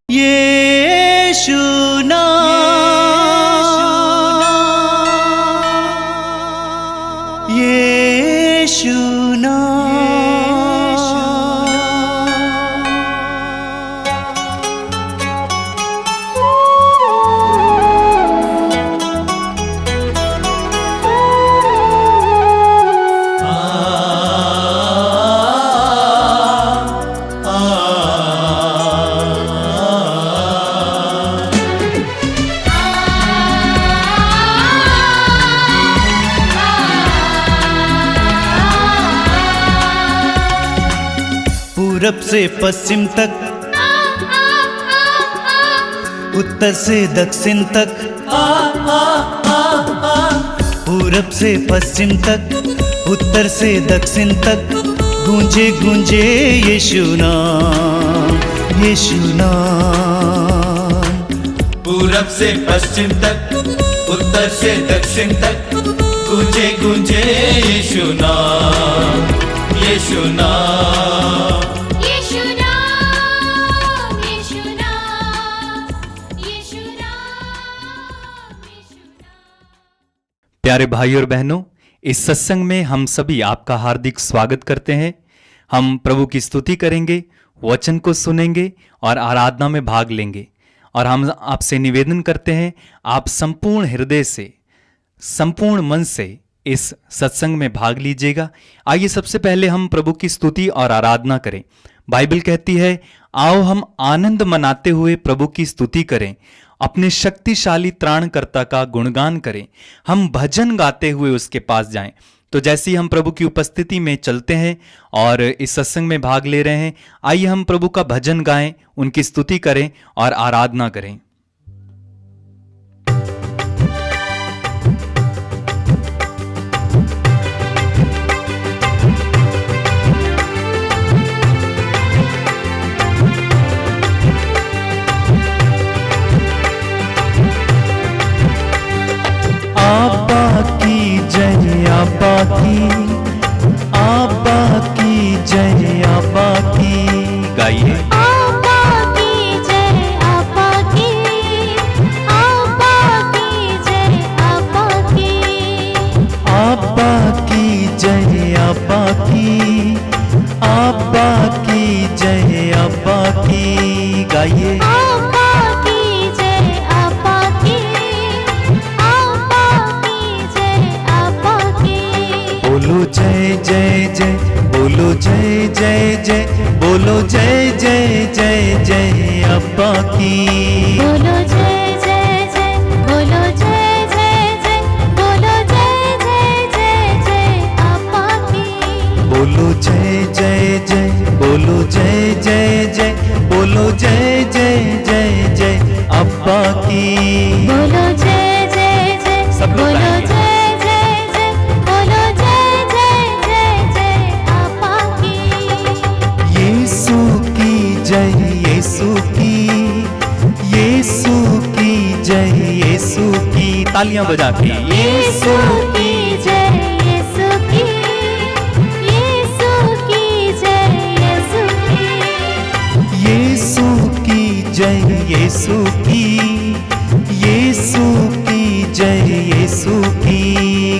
यीशु नाम, यीशु पूरब से पश्चिम तक, उत्तर से दक्षिण तक, पूरब से पश्चिम तक, उत्तर से दक्षिण तक, गूंजे गूंजे यीशु नाम, यीशु नाम। पूरब से पश्चिम तक, उत्तर से दक्षिण तक, गूंजे गूंजे यीशु नाम, यीशु नाम। प्यारे भाई और बहनों, इस सत्संग में हम सभी आपका हार्दिक स्वागत करते हैं। हम प्रभु की स्तुति करेंगे, वचन को सुनेंगे और आराधना में भाग लेंगे। और हम आपसे निवेदन करते हैं, आप संपूर्ण हृदय से, संपूर्ण मन से इस सत्संग में भाग लीजिएगा। आइए सबसे पहले हम प्रभु की स्तुति और आराधना करें। बाइबल कहती है, आओ हम आनंद मनाते हुए प्रभु की स्तुति करें, अपने शक्तिशाली त्राणकर्ता का गुणगान करें, हम भजन गाते हुए उसके पास जाएं। तो जैसे ही हम प्रभु की उपस्थिति में चलते हैं और इस सत्संग में भाग ले रहे हैं, आइए हम प्रभु का भजन गाएं, उनकी स्तुति करें और आराधना करें। आबा की जय, आबा की, आबा की जय, आबा की। गाइए। आबा की जय, आबा की, आबा की जय, आबा की। आबा की जय, आबा की, आबा की जय, आबा की। गाइए। आबा की जय, आबा की, आबा की जय, आबा की। बोलो जय जय जय, बोलो जय जय जय, बोलो जय जय जय जय अब्बा की। बोलो जय जय जय, बोलो जय जय जय, बोलो जय जय जय जय आबा की। बोलो जय जय जय, बोलो जय जय जय, बोलो जय जय जय जय अब्बा की। बोलो जय जय जय, सब लोग बोलो गाएंगे। जय जय जय, बोलो जय जय जय जय आबा की। यीशु की जय, यीशु की, यीशु की जय, यीशु की। तालियां बजा के यीशु की जय, यीशु की, यीशु की जय, यीशु की। यीशु की जय, यीशु की, यीशु की जय, यीशु की।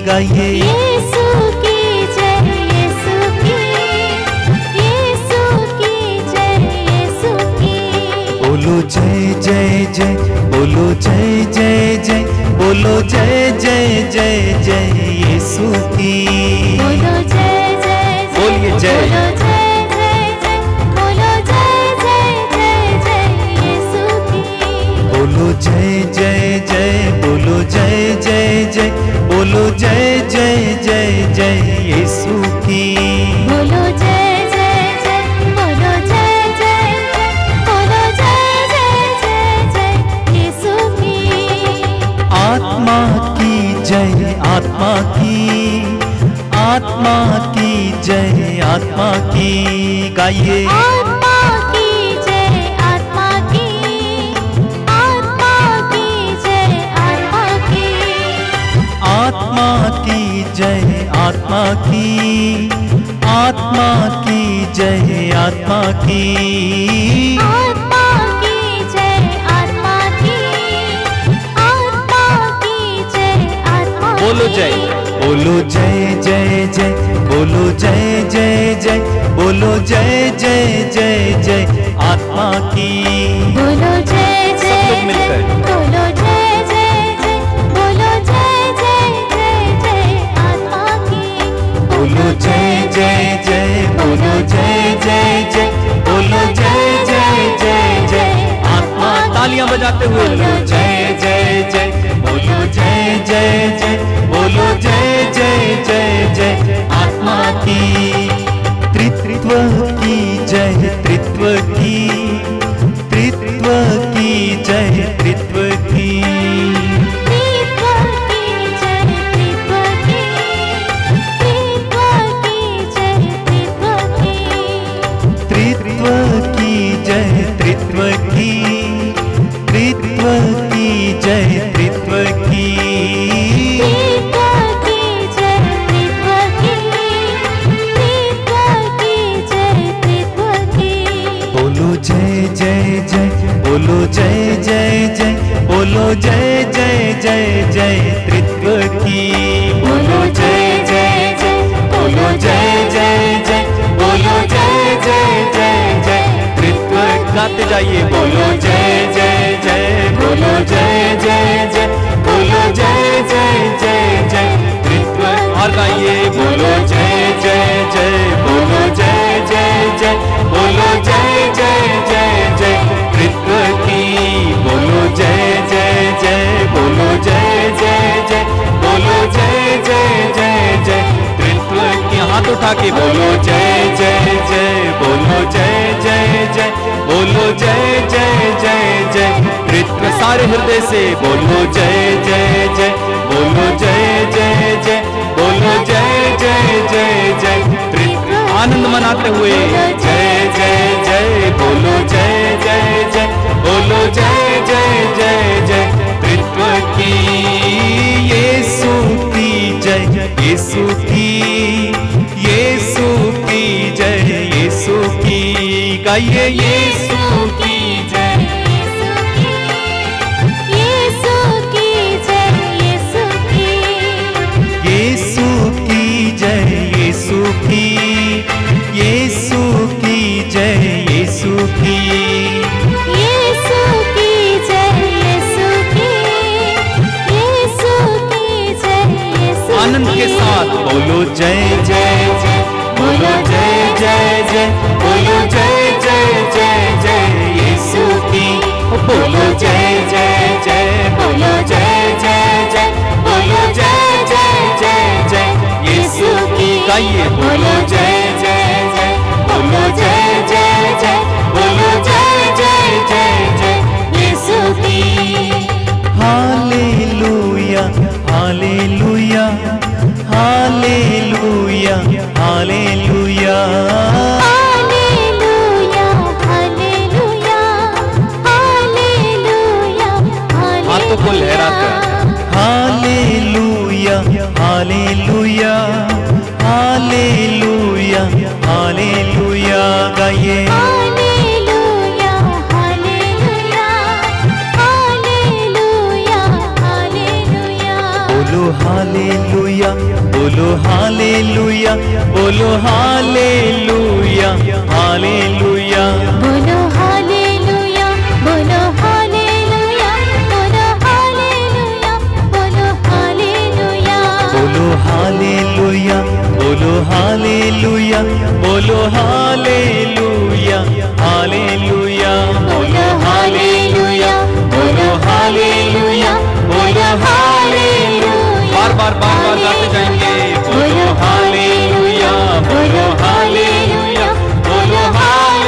गाइए। यीशु की जय, यीशु की, यीशु की जय, यीशु की। बोलो जय जय जय, बोलो जय जय जय, बोलो जय जय जय जय यीशु की। बोलो जय जय जय, बोलिए जय। बोलो जय जय जय, बोलो जय जय जय जय यीशु की। बोलो जय जय जय, बोलो जय जय जय, बोलो जय जय जय जय यीशु की। बोलो जय जय जय, बोलो जय जय जय, बोलो जय जय जय जय यीशु की। आत्मा की जय, आत्मा की, आत्मा की जय, आत्मा की। गाइए। आत्मा की जय, आत्मा की, आत्मा की जय, आत्मा की। आत्मा की जय, आत्मा की, आत्मा की जय, आत्मा की। आत्मा की जय, बोलो जय जय जय, बोलो जय जय जय, बोलो जय जय जय जय आत्मा की। बोलो जय जय सब लोग मिलकर। जय, बोलो जय जय जय, बोलो जय जय जय जय आत्मा की। बोलो जय जय जय, बोलो जय जय जय, बोलो जय जय जय जय आत्मा। तालियां बजाते हुए बोलो जय जय जय, बोलो जय जय जय, बोलो जय जय जय जय आत्मा की। त्रित्व की जय, त्रित्व की, त्रित्व की जय, त्रित्व की। त्रित्व की जय, त्रित्व की, त्रित्व की जय, त्रित्व की। त्रित्व की जय, त्रित्व की, त्रित्व की जय, त्रित्व की। त्रित्व की जय, त्रित्व की, त्रित्व की जय, त्रित्व की। बोलो जय जय जय, बोलो जय जय जय, बोलो जय जय जय जय त्रित्व की। बोलो जय जय जय, बोलो जय जय जय, बोलो जय जय जय जय त्रित्व। गाते जाइए बोलो जय जय जय, बोलो जय जय जय, बोलो जय जय जय जय त्रित्व। और गाइए बोलो जय जय जय, बोलो जय जय जय, बोलो जय जय जय जय त्रित्व की। बोलो जय जय जय, बोलो जय जय जय, बोलो जय जय जय जय त्रित्व की। हाथ उठा के बोलो जय जय जय, बोलो जय जय जय, बोलो जय जय जय जय त्रित्व। सारे हृदय से बोलो जय जय जय, बोलो जय जय जय, बोलो जय जय जय जय त्रित्व। आनंद मनाते हुए जय जय जय, बोलो जय जय जय, बोलो जय जय जय जय त्रित्व की। यीशु की जय, यीशु की, यीशु की जय, यीशु की। गाइए यीशु की जय, यीशु की जय, यीशु की। यीशु की जय, यीशु की, यीशु की जय, यीशु की। यीशु की जय, यीशु की, यीशु की जय, यीशु की। आनंद के साथ बोलो जय जय जय, बोलो जय जय जय, बोलो जय जय जय जय यीशु की। बोलो जय जय जय, बोलो जय जय जय, बोलो जय जय जय जय यीशु की। गाइए बोलो जय जय जय, बोलो जय जय जय, बोलो जय जय जय जय यीशु की। Hallelujah, hallelujah, hallelujah, hallelujah. Hallelujah, hallelujah, hallelujah, हाथों को लहराकर हालेलुया, हालेलुया, हालेलुया, हालेलुया। गाइए हालेलुया, हालेलुया, हालेलुया, हालेलुया। बोलो हालेलुया, बोलो हालेलुया, बोलो हालेलुया, हालेलुया। बोलो हालेलुया, बोलो हालेलुया, बोलो हालेलुया, बोलो हालेलुया। बोलो हालेलुया, बोलो हालेलुया, बोलो हालेलुया, हालेलुया। बोलो हालेलुया, बोलो हालेलुया, बोलो हालेलुया। बार बार गाते जाएंगे। बोलो हालेलुया, बोलो हालेलुया, बोलो हालेलुया।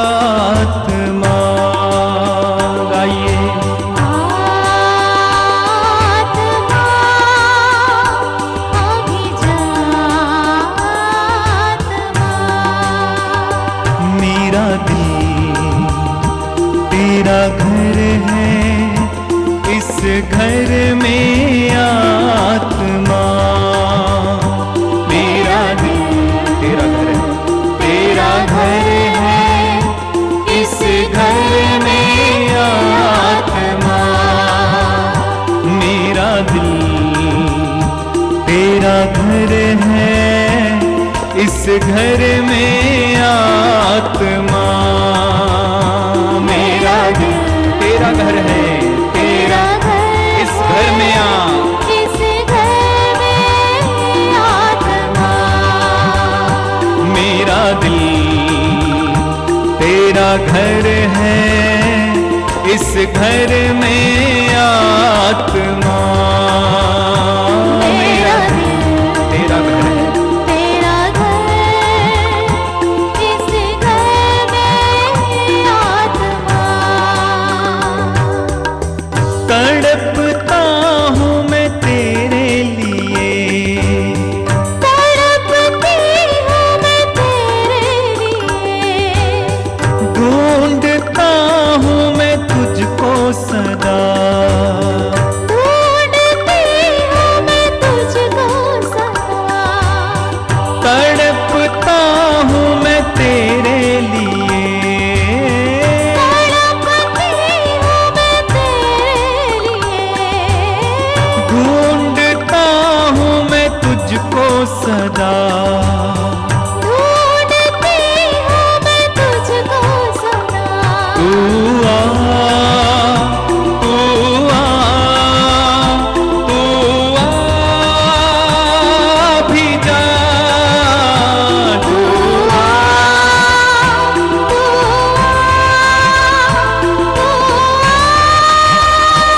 घर में आत्मा। मेरा दिल तेरा घर है, तेरा घर है, इस घर में आत्मा। मेरा दिल तेरा घर है, इस घर में आत्मा। मेरा दिल तेरा घर है, तेरा इस घर में इस घर में आत्मा। मेरा दिल तेरा घर है, इस घर में आत्मा। मेरा दिल तेरा घर है, तेरा घर इस घर में आत्मा। तड़पता हूँ मैं तेरे लिए, तड़पती हूँ मैं तेरे लिए, ढूंढता हूँ मैं तुझको सदा। ढूंढती हूँ मैं तुझको सदा। तड़पता हूँ मैं तेरे लिए, तड़पती हूँ मैं तेरे लिए, ढूंढता हूँ मैं तुझको सदा। ढूंढती हूँ मैं तुझको सदा। तू आ, तू आ, तू आ भी जा। तू आ, तू आ, तू आ,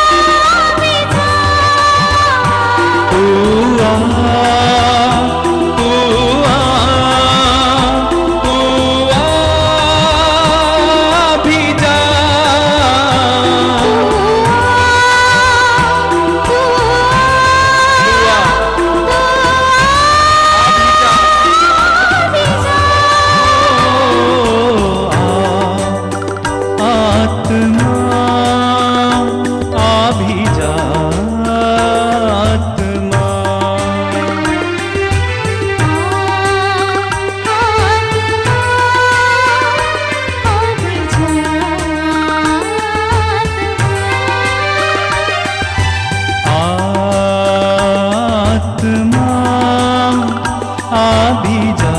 तू आ भी जा। तू आ, भी जा। आत्मा आ भी जा, आत्मा। आत्मा आ भी जा,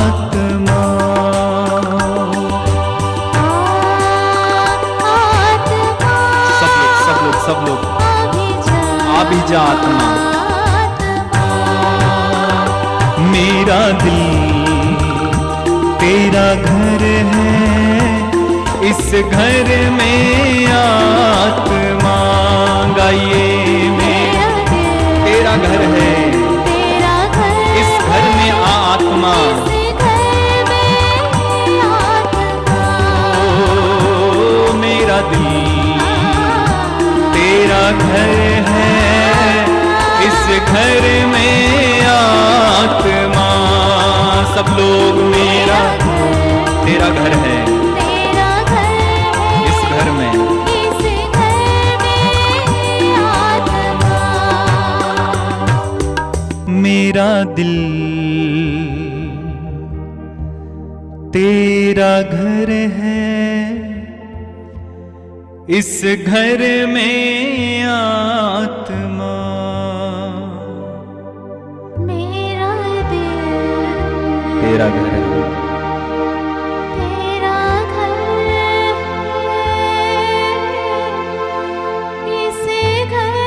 आत्मा। सब लोग आ भी जा आत्मा। मेरा दिल तेरा घर है, इस घर में आत्मा। गाइए मेरा तेरा घर है, तेरा घर इस घर में आत्मा। ओ मेरा दिल तेरा घर है, इस घर में आत्मा। सब लोग मेरा तेरा घर है, इस घर में मेरा दिल तेरा घर है, इस घर में आत्मा। मेरा दिल तेरा घर है, तेरा घर इस घर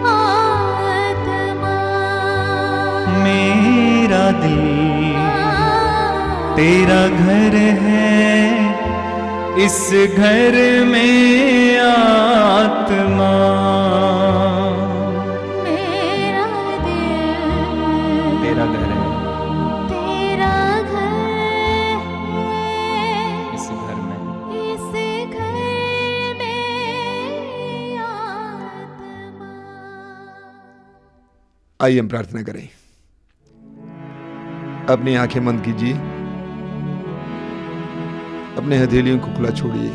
में आत्मा। मेरा दिल तेरा घर है, इस घर में आत्मा। मेरा दिल तेरा घर है, तेरा घर इस घर में। इस घर में आत्मा। आइए हम प्रार्थना करें। अपनी आंखें बंद कीजिए। अपने हथेलियों को खुला छोड़िए,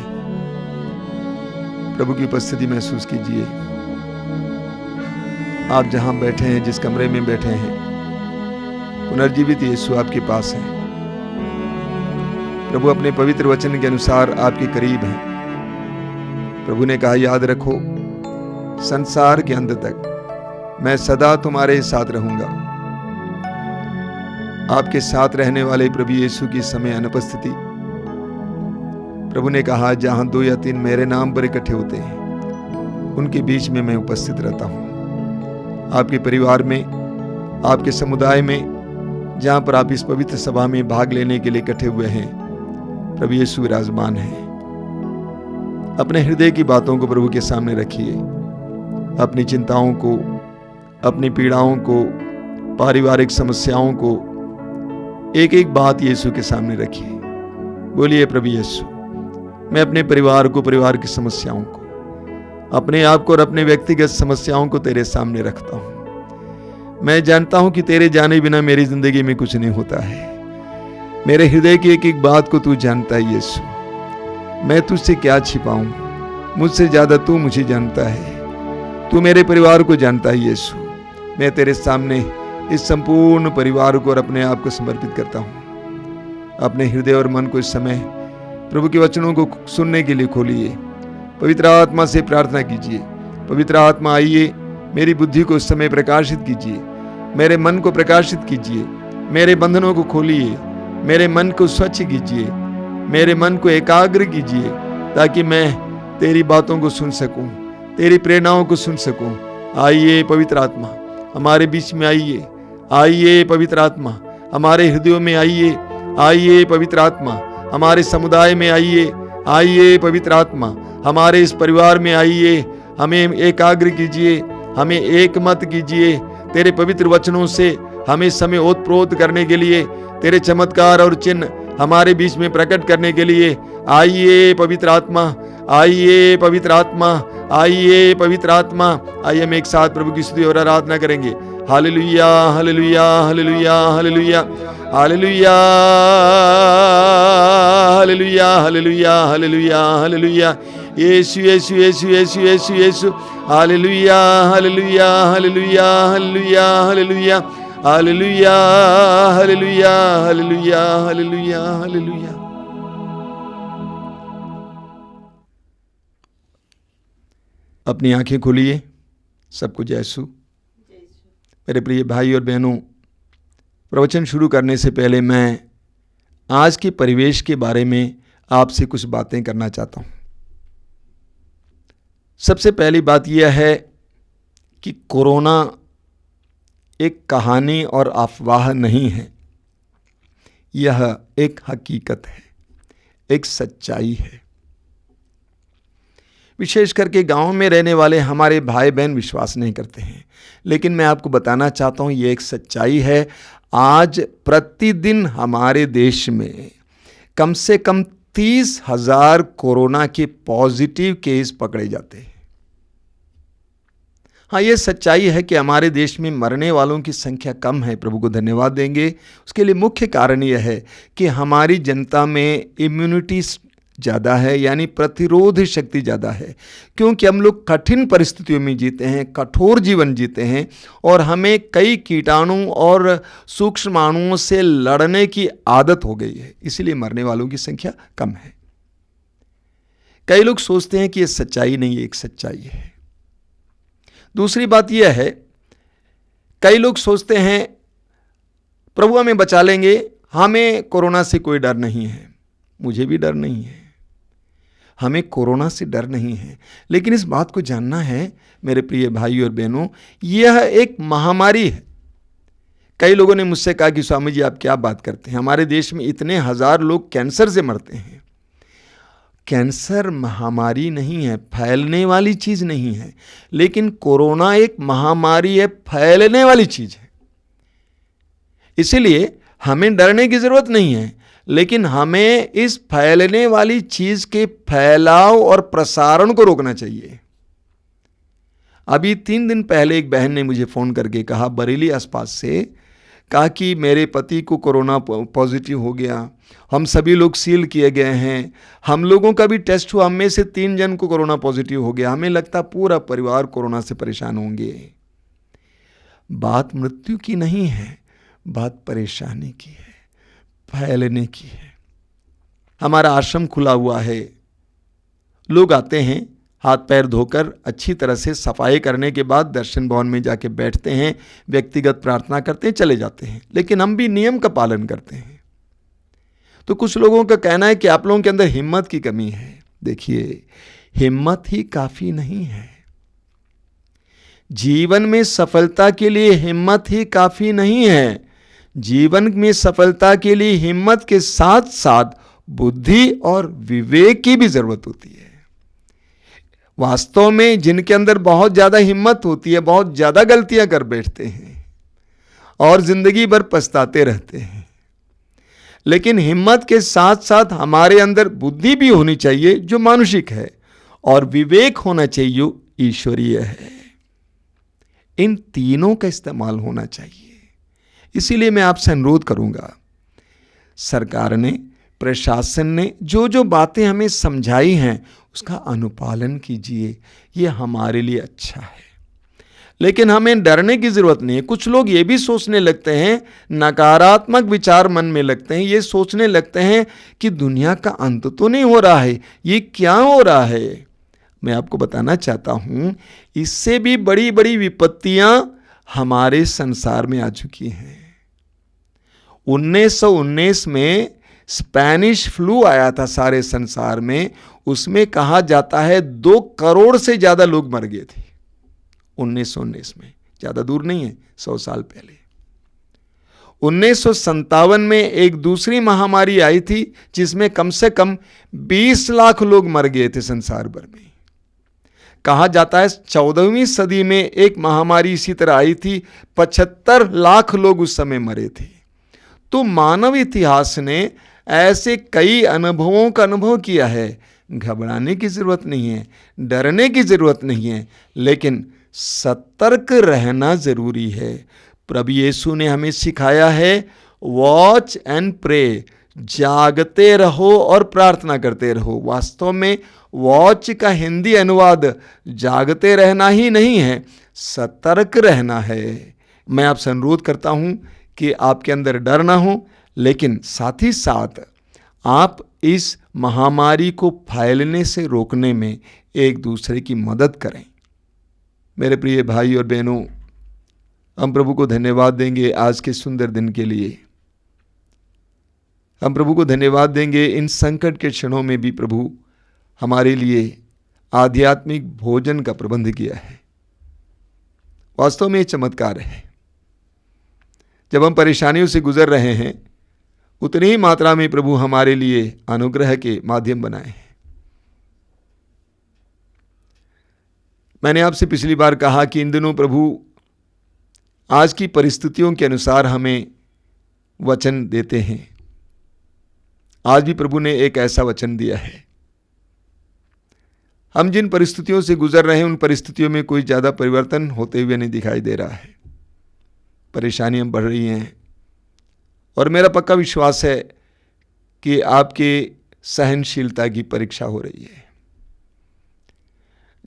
प्रभु की उपस्थिति महसूस कीजिए। आप जहां बैठे हैं, जिस कमरे में बैठे हैं, पुनर्जीवित यीशु आपके पास है। प्रभु अपने पवित्र वचन के अनुसार आपके करीब हैं। प्रभु ने कहा, याद रखो, संसार के अंत तक मैं सदा तुम्हारे साथ रहूंगा। आपके साथ रहने वाले प्रभु यीशु की समय अनुपस्थिति, प्रभु ने कहा, जहां 2 या 3 मेरे नाम पर इकट्ठे होते हैं, उनके बीच में मैं उपस्थित रहता हूं। आपके परिवार में, आपके समुदाय में, जहां पर आप इस पवित्र सभा में भाग लेने के लिए इकट्ठे हुए हैं, प्रभु यीशु विराजमान है। अपने हृदय की बातों को प्रभु के सामने रखिए। अपनी चिंताओं को, अपनी पीड़ाओं को, पारिवारिक समस्याओं को, एक एक बात यीशु के सामने रखिए। बोलिए, प्रभु यीशु, मैं अपने परिवार को, परिवार की समस्याओं को, अपने आप को और अपने व्यक्तिगत समस्याओं को तेरे सामने रखता हूं। मैं जानता हूं कि तेरे जाने बिना मेरी जिंदगी में कुछ नहीं होता है। मेरे हृदय की एक एक बात को तू जानता है यीशु। मैं तुझसे क्या छिपाऊं? मुझसे ज्यादा तू मुझे जानता है। तू मेरे परिवार को जानता है यीशु। मैं तेरे सामने इस संपूर्ण परिवार को और अपने आप को समर्पित करता हूं। अपने हृदय और मन को इस समय प्रभु के वचनों को सुनने के लिए खोलिए। पवित्र आत्मा से प्रार्थना कीजिए। पवित्र आत्मा आइए, मेरी बुद्धि को इस समय प्रकाशित कीजिए, मेरे मन को प्रकाशित कीजिए, मेरे बंधनों को खोलिए, मेरे मन को स्वच्छ कीजिए, मेरे मन को एकाग्र कीजिए, ताकि मैं तेरी बातों को सुन सकूं, तेरी प्रेरणाओं को सुन सकूं। आइए पवित्र आत्मा, हमारे बीच में आइए। आइए पवित्र आत्मा, हमारे हृदयों में आइए। आइए पवित्र आत्मा, हमारे समुदाय में आइए। आइए पवित्र आत्मा, हमारे इस परिवार में आइए। हमें एकाग्र कीजिए, हमें एक मत कीजिए। तेरे पवित्र वचनों से हमें समय ओतप्रोत करने के लिए, तेरे चमत्कार और चिन्ह हमारे बीच में प्रकट करने के लिए आइए पवित्र आत्मा। आइए पवित्र आत्मा, आइए पवित्र आत्मा। आइए हम एक साथ प्रभु की स्तुति और आराधना करेंगे। Hallelujah, hallelujah, hallelujah, hallelujah, hallelujah, hallelujah, hallelujah, hallelujah, hallelujah. Yeshu, Yeshu, Yeshu, Yeshu, Yeshu, Yeshu. Hallelujah, hallelujah, hallelujah, hallelujah, hallelujah, hallelujah, hallelujah, hallelujah, hallelujah, hallelujah. अपनी आंखें खोलिए। सबको जय यीशु। मेरे प्रिय भाई और बहनों, प्रवचन शुरू करने से पहले मैं आज के परिवेश के बारे में आपसे कुछ बातें करना चाहता हूं। सबसे पहली बात यह है कि कोरोना एक कहानी और अफवाह नहीं है। यह एक हकीकत है, एक सच्चाई है। विशेष करके गांव में रहने वाले हमारे भाई बहन विश्वास नहीं करते हैं, लेकिन मैं आपको बताना चाहता हूं यह एक सच्चाई है। आज प्रतिदिन हमारे देश में कम से कम 30,000 कोरोना के पॉजिटिव केस पकड़े जाते हैं। हाँ, ये सच्चाई है कि हमारे देश में मरने वालों की संख्या कम है। प्रभु को धन्यवाद देंगे। उसके लिए मुख्य कारण यह है कि हमारी जनता में इम्यूनिटी ज़्यादा है, यानी प्रतिरोध शक्ति ज़्यादा है, क्योंकि हम लोग कठिन परिस्थितियों में जीते हैं, कठोर जीवन जीते हैं और हमें कई कीटाणु और सूक्ष्माणुओं से लड़ने की आदत हो गई है। इसलिए मरने वालों की संख्या कम है। कई लोग सोचते हैं कि यह सच्चाई नहीं है, एक सच्चाई है। दूसरी बात यह है, कई लोग सोचते हैं प्रभु हमें बचा लेंगे, हमें कोरोना से कोई डर नहीं है। मुझे भी डर नहीं है, हमें कोरोना से डर नहीं है। लेकिन इस बात को जानना है मेरे प्रिय भाई और बहनों, यह एक महामारी है। कई लोगों ने मुझसे कहा कि स्वामी जी आप क्या बात करते हैं, हमारे देश में इतने हजार लोग कैंसर से मरते हैं। कैंसर महामारी नहीं है, फैलने वाली चीज नहीं है, लेकिन कोरोना एक महामारी है, फैलने वाली चीज है। इसलिए हमें डरने की जरूरत नहीं है, लेकिन हमें इस फैलने वाली चीज के फैलाव और प्रसारण को रोकना चाहिए। अभी 3 दिन पहले एक बहन ने मुझे फोन करके कहा बरेली आसपास से कहा कि मेरे पति को कोरोना पॉजिटिव हो गया, हम सभी लोग सील किए गए हैं, हम लोगों का भी टेस्ट हुआ, हम में से 3 जन को कोरोना पॉजिटिव हो गया, हमें लगता पूरा परिवार कोरोना से परेशान होंगे। बात मृत्यु की नहीं है, बात परेशानी की है, फैलने की है। हमारा आश्रम खुला हुआ है, लोग आते हैं, हाथ पैर धोकर अच्छी तरह से सफाई करने के बाद दर्शन भवन में जाके बैठते हैं, व्यक्तिगत प्रार्थना करते हैं, चले जाते हैं। लेकिन हम भी नियम का पालन करते हैं। तो कुछ लोगों का कहना है कि आप लोगों के अंदर हिम्मत की कमी है। देखिए, हिम्मत ही काफी नहीं है। जीवन में सफलता के लिए हिम्मत ही काफी नहीं है। जीवन में सफलता के लिए हिम्मत के साथ साथ बुद्धि और विवेक की भी जरूरत होती है। वास्तव में जिनके अंदर बहुत ज्यादा हिम्मत होती है, बहुत ज्यादा गलतियां कर बैठते हैं और जिंदगी भर पछताते रहते हैं। लेकिन हिम्मत के साथ साथ हमारे अंदर बुद्धि भी होनी चाहिए जो मानुषिक है, और विवेक होना चाहिए जो ईश्वरीय है। इन तीनों का इस्तेमाल होना चाहिए। इसीलिए मैं आपसे अनुरोध करूंगा, सरकार ने, प्रशासन ने जो जो बातें हमें समझाई हैं उसका अनुपालन कीजिए, ये हमारे लिए अच्छा है। लेकिन हमें डरने की जरूरत नहीं है। कुछ लोग ये भी सोचने लगते हैं, नकारात्मक विचार मन में लगते हैं, ये सोचने लगते हैं कि दुनिया का अंत तो नहीं हो रहा है, ये क्या हो रहा है। मैं आपको बताना चाहता हूं, इससे भी बड़ी बड़ी विपत्तियां हमारे संसार में आ चुकी हैं। 1919 में स्पेनिश फ्लू आया था सारे संसार में, उसमें कहा जाता है 2 करोड़ से ज्यादा लोग मर गए थे 1919 में। ज्यादा दूर नहीं है, 100 साल पहले। 1957 में एक दूसरी महामारी आई थी जिसमें कम से कम 20 लाख लोग मर गए थे संसार भर में। कहा जाता है 14वीं सदी में एक महामारी इसी तरह आई थी, 75 लाख लोग उस समय मरे थे। तो मानव इतिहास ने ऐसे कई अनुभवों का अनुभव किया है। घबराने की जरूरत नहीं है, डरने की जरूरत नहीं है, लेकिन सतर्क रहना जरूरी है। प्रभु यीशु ने हमें सिखाया है, वॉच एंड प्रे, जागते रहो और प्रार्थना करते रहो। वास्तव में वॉच का हिंदी अनुवाद जागते रहना ही नहीं है, सतर्क रहना है। मैं आपसे अनुरोध करता हूं कि आपके अंदर डर ना हो, लेकिन साथ ही साथ आप इस महामारी को फैलने से रोकने में एक दूसरे की मदद करें। मेरे प्रिय भाई और बहनों, हम प्रभु को धन्यवाद देंगे आज के सुंदर दिन के लिए। हम प्रभु को धन्यवाद देंगे इन संकट के क्षणों में भी प्रभु हमारे लिए आध्यात्मिक भोजन का प्रबंध किया है। वास्तव में ये चमत्कार है। जब हम परेशानियों से गुजर रहे हैं, उतनी ही मात्रा में प्रभु हमारे लिए अनुग्रह के माध्यम बनाए हैं। मैंने आपसे पिछली बार कहा कि इन दिनों प्रभु आज की परिस्थितियों के अनुसार हमें वचन देते हैं। आज भी प्रभु ने एक ऐसा वचन दिया है। हम जिन परिस्थितियों से गुजर रहे हैं उन परिस्थितियों में कोई ज़्यादा परिवर्तन होते हुए नहीं दिखाई दे रहा है। परेशानियां बढ़ रही हैं, और मेरा पक्का विश्वास है कि आपकी सहनशीलता की परीक्षा हो रही है।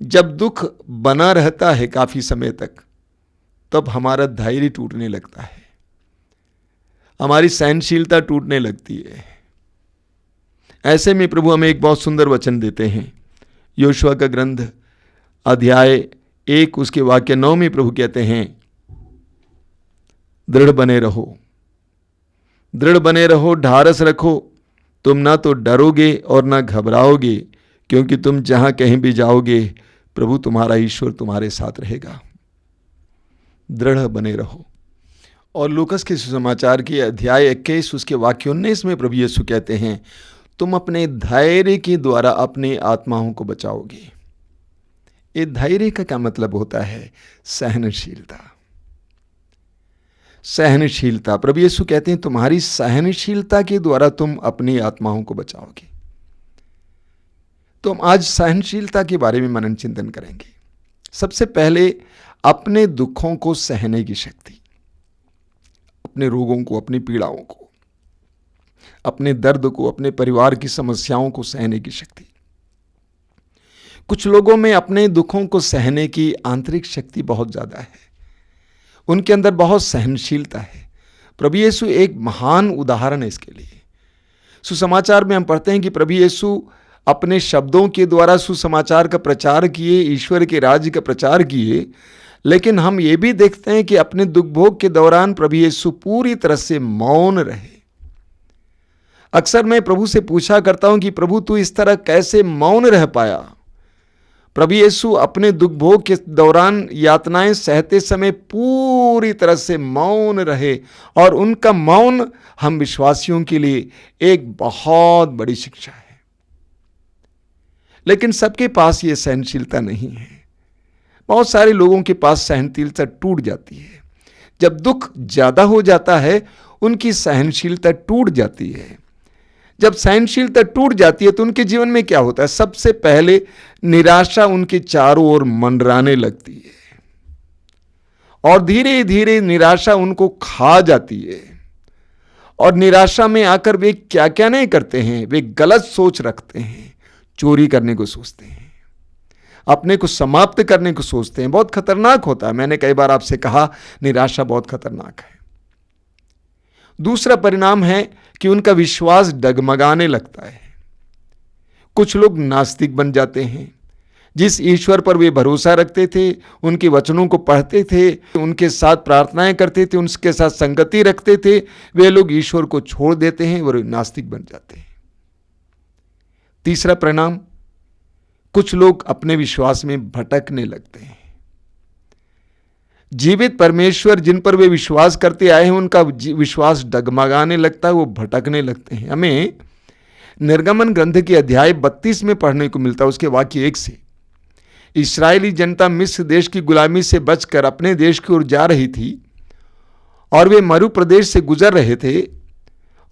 जब दुख बना रहता है काफी समय तक, तब हमारा धैर्य टूटने लगता है, हमारी सहनशीलता टूटने लगती है। ऐसे में प्रभु हमें एक बहुत सुंदर वचन देते हैं। योशुआ का ग्रंथ अध्याय 1 उसके वाक्य 9 में प्रभु कहते हैं, दृढ़ बने रहो, दृढ़ बने रहो, ढारस रखो, तुम ना तो डरोगे और ना घबराओगे, क्योंकि तुम जहां कहीं भी जाओगे प्रभु तुम्हारा ईश्वर तुम्हारे साथ रहेगा। दृढ़ बने रहो। और लूकस के सुसमाचार के अध्याय 21 उसके वाक्य 19 में प्रभु यीशु कहते हैं, तुम अपने धैर्य के द्वारा अपनी आत्माओं को बचाओगे। ये धैर्य का क्या मतलब होता है? सहनशीलता। सहनशीलता, प्रभु यीशु कहते हैं तुम्हारी सहनशीलता के द्वारा तुम अपनी आत्माओं को बचाओगे। तो हम आज सहनशीलता के बारे में मनन चिंतन करेंगे। सबसे पहले अपने दुखों को सहने की शक्ति। अपने रोगों को, अपनी पीड़ाओं को, अपने दर्द को, अपने परिवार की समस्याओं को सहने की शक्ति। कुछ लोगों में अपने दुखों को सहने की आंतरिक शक्ति बहुत ज़्यादा है, उनके अंदर बहुत सहनशीलता है। प्रभु यीशु एक महान उदाहरण है इसके लिए। सुसमाचार में हम पढ़ते हैं कि प्रभु यीशु अपने शब्दों के द्वारा सुसमाचार का प्रचार किए, ईश्वर के राज्य का प्रचार किए, लेकिन हम ये भी देखते हैं कि अपने दुख भोग के दौरान प्रभु यीशु पूरी तरह से मौन रहे। अक्सर मैं प्रभु से पूछा करता हूं कि प्रभु तू इस तरह कैसे मौन रह पाया। प्रभु यीशु अपने दुख भोग के दौरान यातनाएं सहते समय पूरी तरह से मौन रहे, और उनका मौन हम विश्वासियों के लिए एक बहुत बड़ी शिक्षा है। लेकिन सबके पास ये सहनशीलता नहीं है। बहुत सारे लोगों के पास सहनशीलता टूट जाती है। जब दुख ज्यादा हो जाता है उनकी सहनशीलता टूट जाती है। जब सहनशीलता टूट जाती है तो उनके जीवन में क्या होता है? सबसे पहले निराशा उनके चारों ओर मंडराने लगती है, और धीरे धीरे निराशा उनको खा जाती है। और निराशा में आकर वे क्या क्या नहीं करते हैं, वे गलत सोच रखते हैं, चोरी करने को सोचते हैं, अपने को समाप्त करने को सोचते हैं। बहुत खतरनाक होता है। मैंने कई बार आपसे कहा निराशा बहुत खतरनाक है। दूसरा परिणाम है कि उनका विश्वास डगमगाने लगता है। कुछ लोग नास्तिक बन जाते हैं। जिस ईश्वर पर वे भरोसा रखते थे, उनके वचनों को पढ़ते थे, उनके साथ प्रार्थनाएं करते थे, उनके साथ संगति रखते थे, वे लोग ईश्वर को छोड़ देते हैं और नास्तिक बन जाते हैं। तीसरा परिणाम, कुछ लोग अपने विश्वास में भटकने लगते हैं। जीवित परमेश्वर जिन पर वे विश्वास करते आए हैं उनका विश्वास डगमगाने लगता है, वो भटकने लगते हैं। हमें निर्गमन ग्रंथ के अध्याय 32 में पढ़ने को मिलता है, उसके वाक्य 1 से। इस्राएली जनता मिस्र देश की गुलामी से बचकर अपने देश की ओर जा रही थी, और वे मरु प्रदेश से गुजर रहे थे,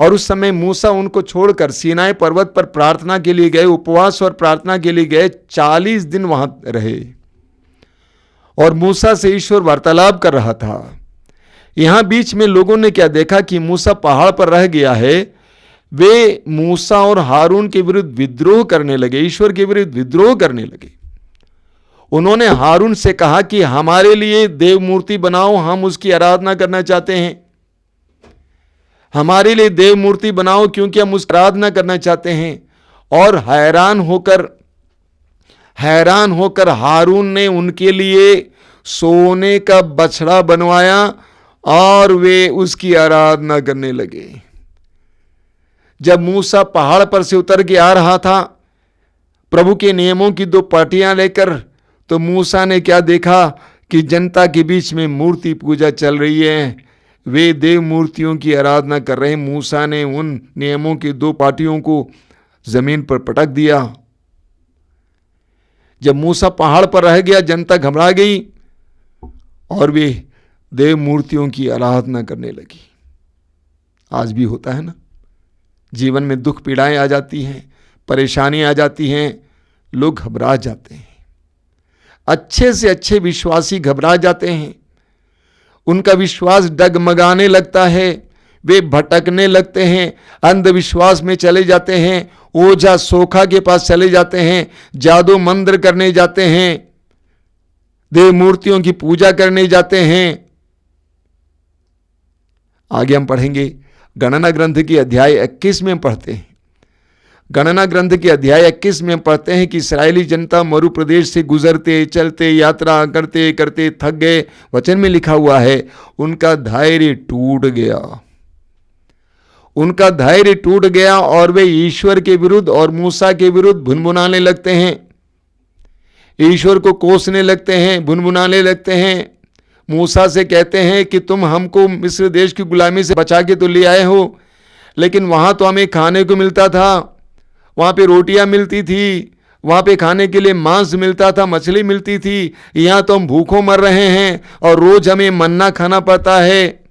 और उस समय मूसा उनको छोड़कर सीनाई पर्वत पर प्रार्थना के लिए गए, उपवास और प्रार्थना के लिए गए। 40 दिन वहां रहे, और मूसा से ईश्वर वार्तालाप कर रहा था। यहां बीच में लोगों ने क्या देखा कि मूसा पहाड़ पर रह गया है। वे मूसा और हारून के विरुद्ध विद्रोह करने लगे, ईश्वर के विरुद्ध विद्रोह करने लगे। उन्होंने हारून से कहा कि हमारे लिए देव मूर्ति बनाओ, हम उसकी आराधना करना चाहते हैं। हमारे लिए देव मूर्ति बनाओ क्योंकि हम उसकी आराधना करना चाहते हैं। और हैरान होकर हारून ने उनके लिए सोने का बछड़ा बनवाया और वे उसकी आराधना करने लगे। जब मूसा पहाड़ पर से उतर के आ रहा था प्रभु के नियमों की 2 पाटियां लेकर, तो मूसा ने क्या देखा कि जनता के बीच में मूर्ति पूजा चल रही है, वे देव मूर्तियों की आराधना कर रहे हैं। मूसा ने उन नियमों की 2 पाटियों को जमीन पर पटक दिया। जब मूसा पहाड़ पर रह गया, जनता घबरा गई और वे देव मूर्तियों की आराधना करने लगी। आज भी होता है ना, जीवन में दुख पीड़ाएं आ जाती हैं, परेशानियां आ जाती हैं, लोग घबरा जाते हैं। अच्छे से अच्छे विश्वासी घबरा जाते हैं, उनका विश्वास डगमगाने लगता है, वे भटकने लगते हैं, अंधविश्वास में चले जाते हैं, ओझा सोखा के पास चले जाते हैं, जादू मंत्र करने जाते हैं, देव मूर्तियों की पूजा करने जाते हैं। आगे हम पढ़ेंगे, गणना ग्रंथ की अध्याय 21 में पढ़ते हैं। गणना ग्रंथ के अध्याय 21 में पढ़ते हैं कि इस्राएली जनता मरु प्रदेश से गुजरते चलते यात्रा करते करते थक गए। वचन में लिखा हुआ है उनका धैर्य टूट गया, उनका धैर्य टूट गया और वे ईश्वर के विरुद्ध और मूसा के विरुद्ध भुनभुनाने लगते हैं, ईश्वर को कोसने लगते हैं, भुनभुनाने लगते हैं। मूसा से कहते हैं कि तुम हमको मिस्र देश की गुलामी से बचा के तो ले आए हो, लेकिन वहां तो हमें खाने को मिलता था, वहां पे रोटियां मिलती थी, वहां पे खाने के लिए मांस मिलता था, मछली मिलती थी। यहां तो हम भूखों मर रहे हैं और रोज हमें मन्ना खाना पड़ता है।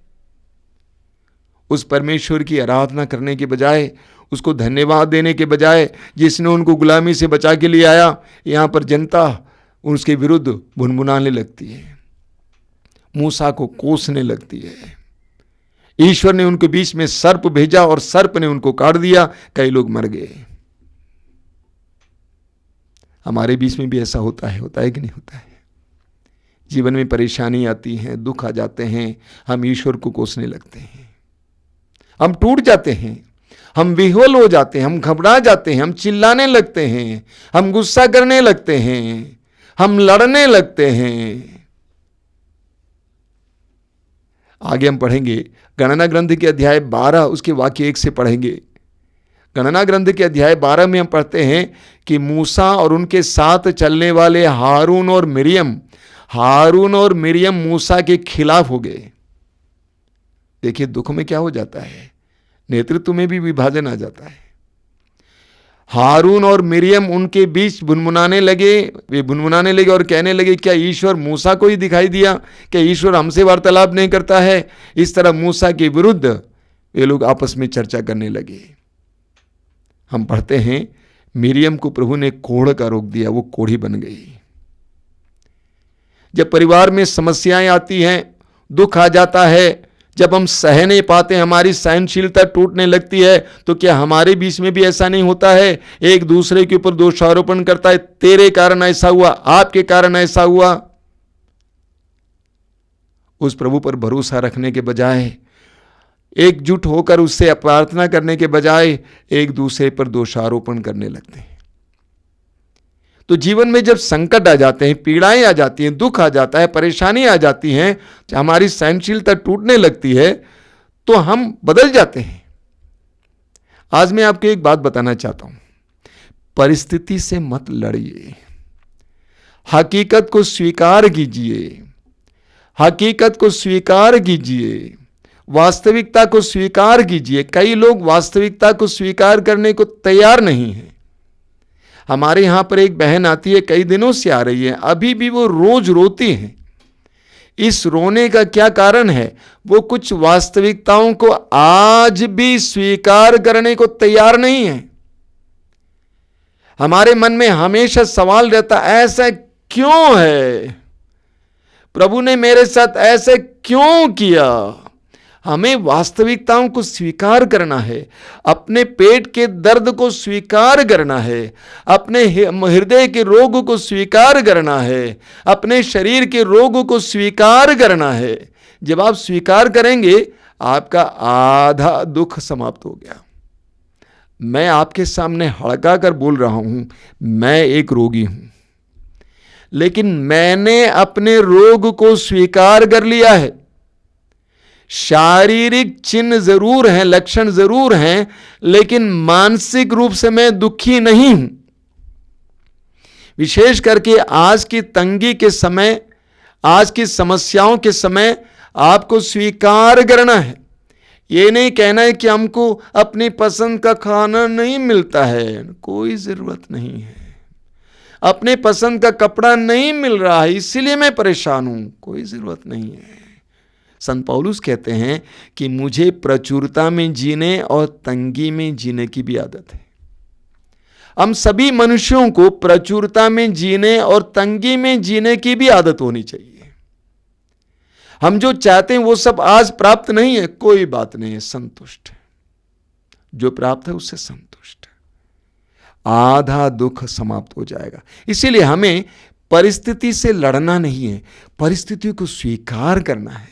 उस परमेश्वर की आराधना करने के बजाय, उसको धन्यवाद देने के बजाय, जिसने उनको गुलामी से बचा के लिए आया, यहां पर जनता उसके विरुद्ध भुनभुनाने लगती है, मूसा को कोसने लगती है। ईश्वर ने उनके बीच में सर्प भेजा और सर्प ने उनको काट दिया, कई लोग मर गए। हमारे बीच में भी ऐसा होता है कि नहीं होता है? जीवन में परेशानी आती है, दुख आ जाते हैं, हम ईश्वर को कोसने लगते हैं, हम टूट जाते हैं, हम विह्वल हो जाते हैं, हम घबरा जाते हैं, हम चिल्लाने लगते हैं, हम गुस्सा करने लगते हैं, हम लड़ने लगते हैं। आगे हम पढ़ेंगे गणना ग्रंथ के अध्याय 12 उसके वाक्य 1 से पढ़ेंगे। गणना ग्रंथ के अध्याय 12 में हम पढ़ते हैं कि मूसा और उनके साथ चलने वाले हारून और मिरियम मूसा के खिलाफ हो गए। देखिए दुख में क्या हो जाता है, नेतृत्व में भी विभाजन आ जाता है। हारून और मिरियम उनके बीच बुनबुनाने लगे और कहने लगे, क्या ईश्वर मूसा को ही दिखाई दिया? क्या ईश्वर हमसे वार्तालाप नहीं करता है? इस तरह मूसा के विरुद्ध वे लोग आपस में चर्चा करने लगे। हम पढ़ते हैं मिरियम को प्रभु ने कोढ़ का रोक दिया, वो कोढ़ी बन गई। जब परिवार में समस्याएं आती हैं, दुख आ जाता है, जब हम सह नहीं पाते, हमारी सहनशीलता टूटने लगती है, तो क्या हमारे बीच में भी ऐसा नहीं होता है? एक दूसरे के ऊपर दोषारोपण करता है, तेरे कारण ऐसा हुआ, आपके कारण ऐसा हुआ। उस प्रभु पर भरोसा रखने के बजाय, एकजुट होकर उससे प्रार्थना करने के बजाय एक दूसरे पर दोषारोपण करने लगते हैं। तो जीवन में जब संकट आ जाते हैं, पीड़ाएं आ जाती हैं, दुख आ जाता है, परेशानी आ जाती हैं, हमारी सहनशीलता टूटने लगती है, तो हम बदल जाते हैं। आज मैं आपको एक बात बताना चाहता हूं, परिस्थिति से मत लड़िए, हकीकत को स्वीकार कीजिए, हकीकत को स्वीकार कीजिए, वास्तविकता को स्वीकार कीजिए। कई लोग वास्तविकता को स्वीकार करने को तैयार नहीं हैं। हमारे यहां पर एक बहन आती है, कई दिनों से आ रही है, अभी भी वो रोज रोती हैं। इस रोने का क्या कारण है? वो कुछ वास्तविकताओं को आज भी स्वीकार करने को तैयार नहीं है। हमारे मन में हमेशा सवाल रहता, ऐसा क्यों है? प्रभु ने मेरे साथ ऐसे क्यों किया? हमें वास्तविकताओं को स्वीकार करना है, अपने पेट के दर्द को स्वीकार करना है, अपने हृदय के रोग को स्वीकार करना है, अपने शरीर के रोग को स्वीकार करना है। जब आप स्वीकार करेंगे, आपका आधा दुख समाप्त हो गया। मैं आपके सामने हड़का कर बोल रहा हूं, मैं एक रोगी हूं, लेकिन मैंने अपने रोग को स्वीकार कर लिया है। शारीरिक चिन्ह जरूर हैं, लक्षण जरूर हैं, लेकिन मानसिक रूप से मैं दुखी नहीं हूं। विशेष करके आज की तंगी के समय, आज की समस्याओं के समय आपको स्वीकार करना है। ये नहीं कहना है कि हमको अपनी पसंद का खाना नहीं मिलता है, कोई जरूरत नहीं है। अपने पसंद का कपड़ा नहीं मिल रहा है, इसीलिए मैं परेशान हूं, कोई जरूरत नहीं है। संत पौलुस कहते हैं कि मुझे प्रचुरता में जीने और तंगी में जीने की भी आदत है। हम सभी मनुष्यों को प्रचुरता में जीने और तंगी में जीने की भी आदत होनी चाहिए। हम जो चाहते हैं वो सब आज प्राप्त नहीं है, कोई बात नहीं है, संतुष्ट है। जो प्राप्त है उससे संतुष्ट है, आधा दुख समाप्त हो जाएगा। इसीलिए हमें परिस्थिति से लड़ना नहीं है, परिस्थिति को स्वीकार करना है।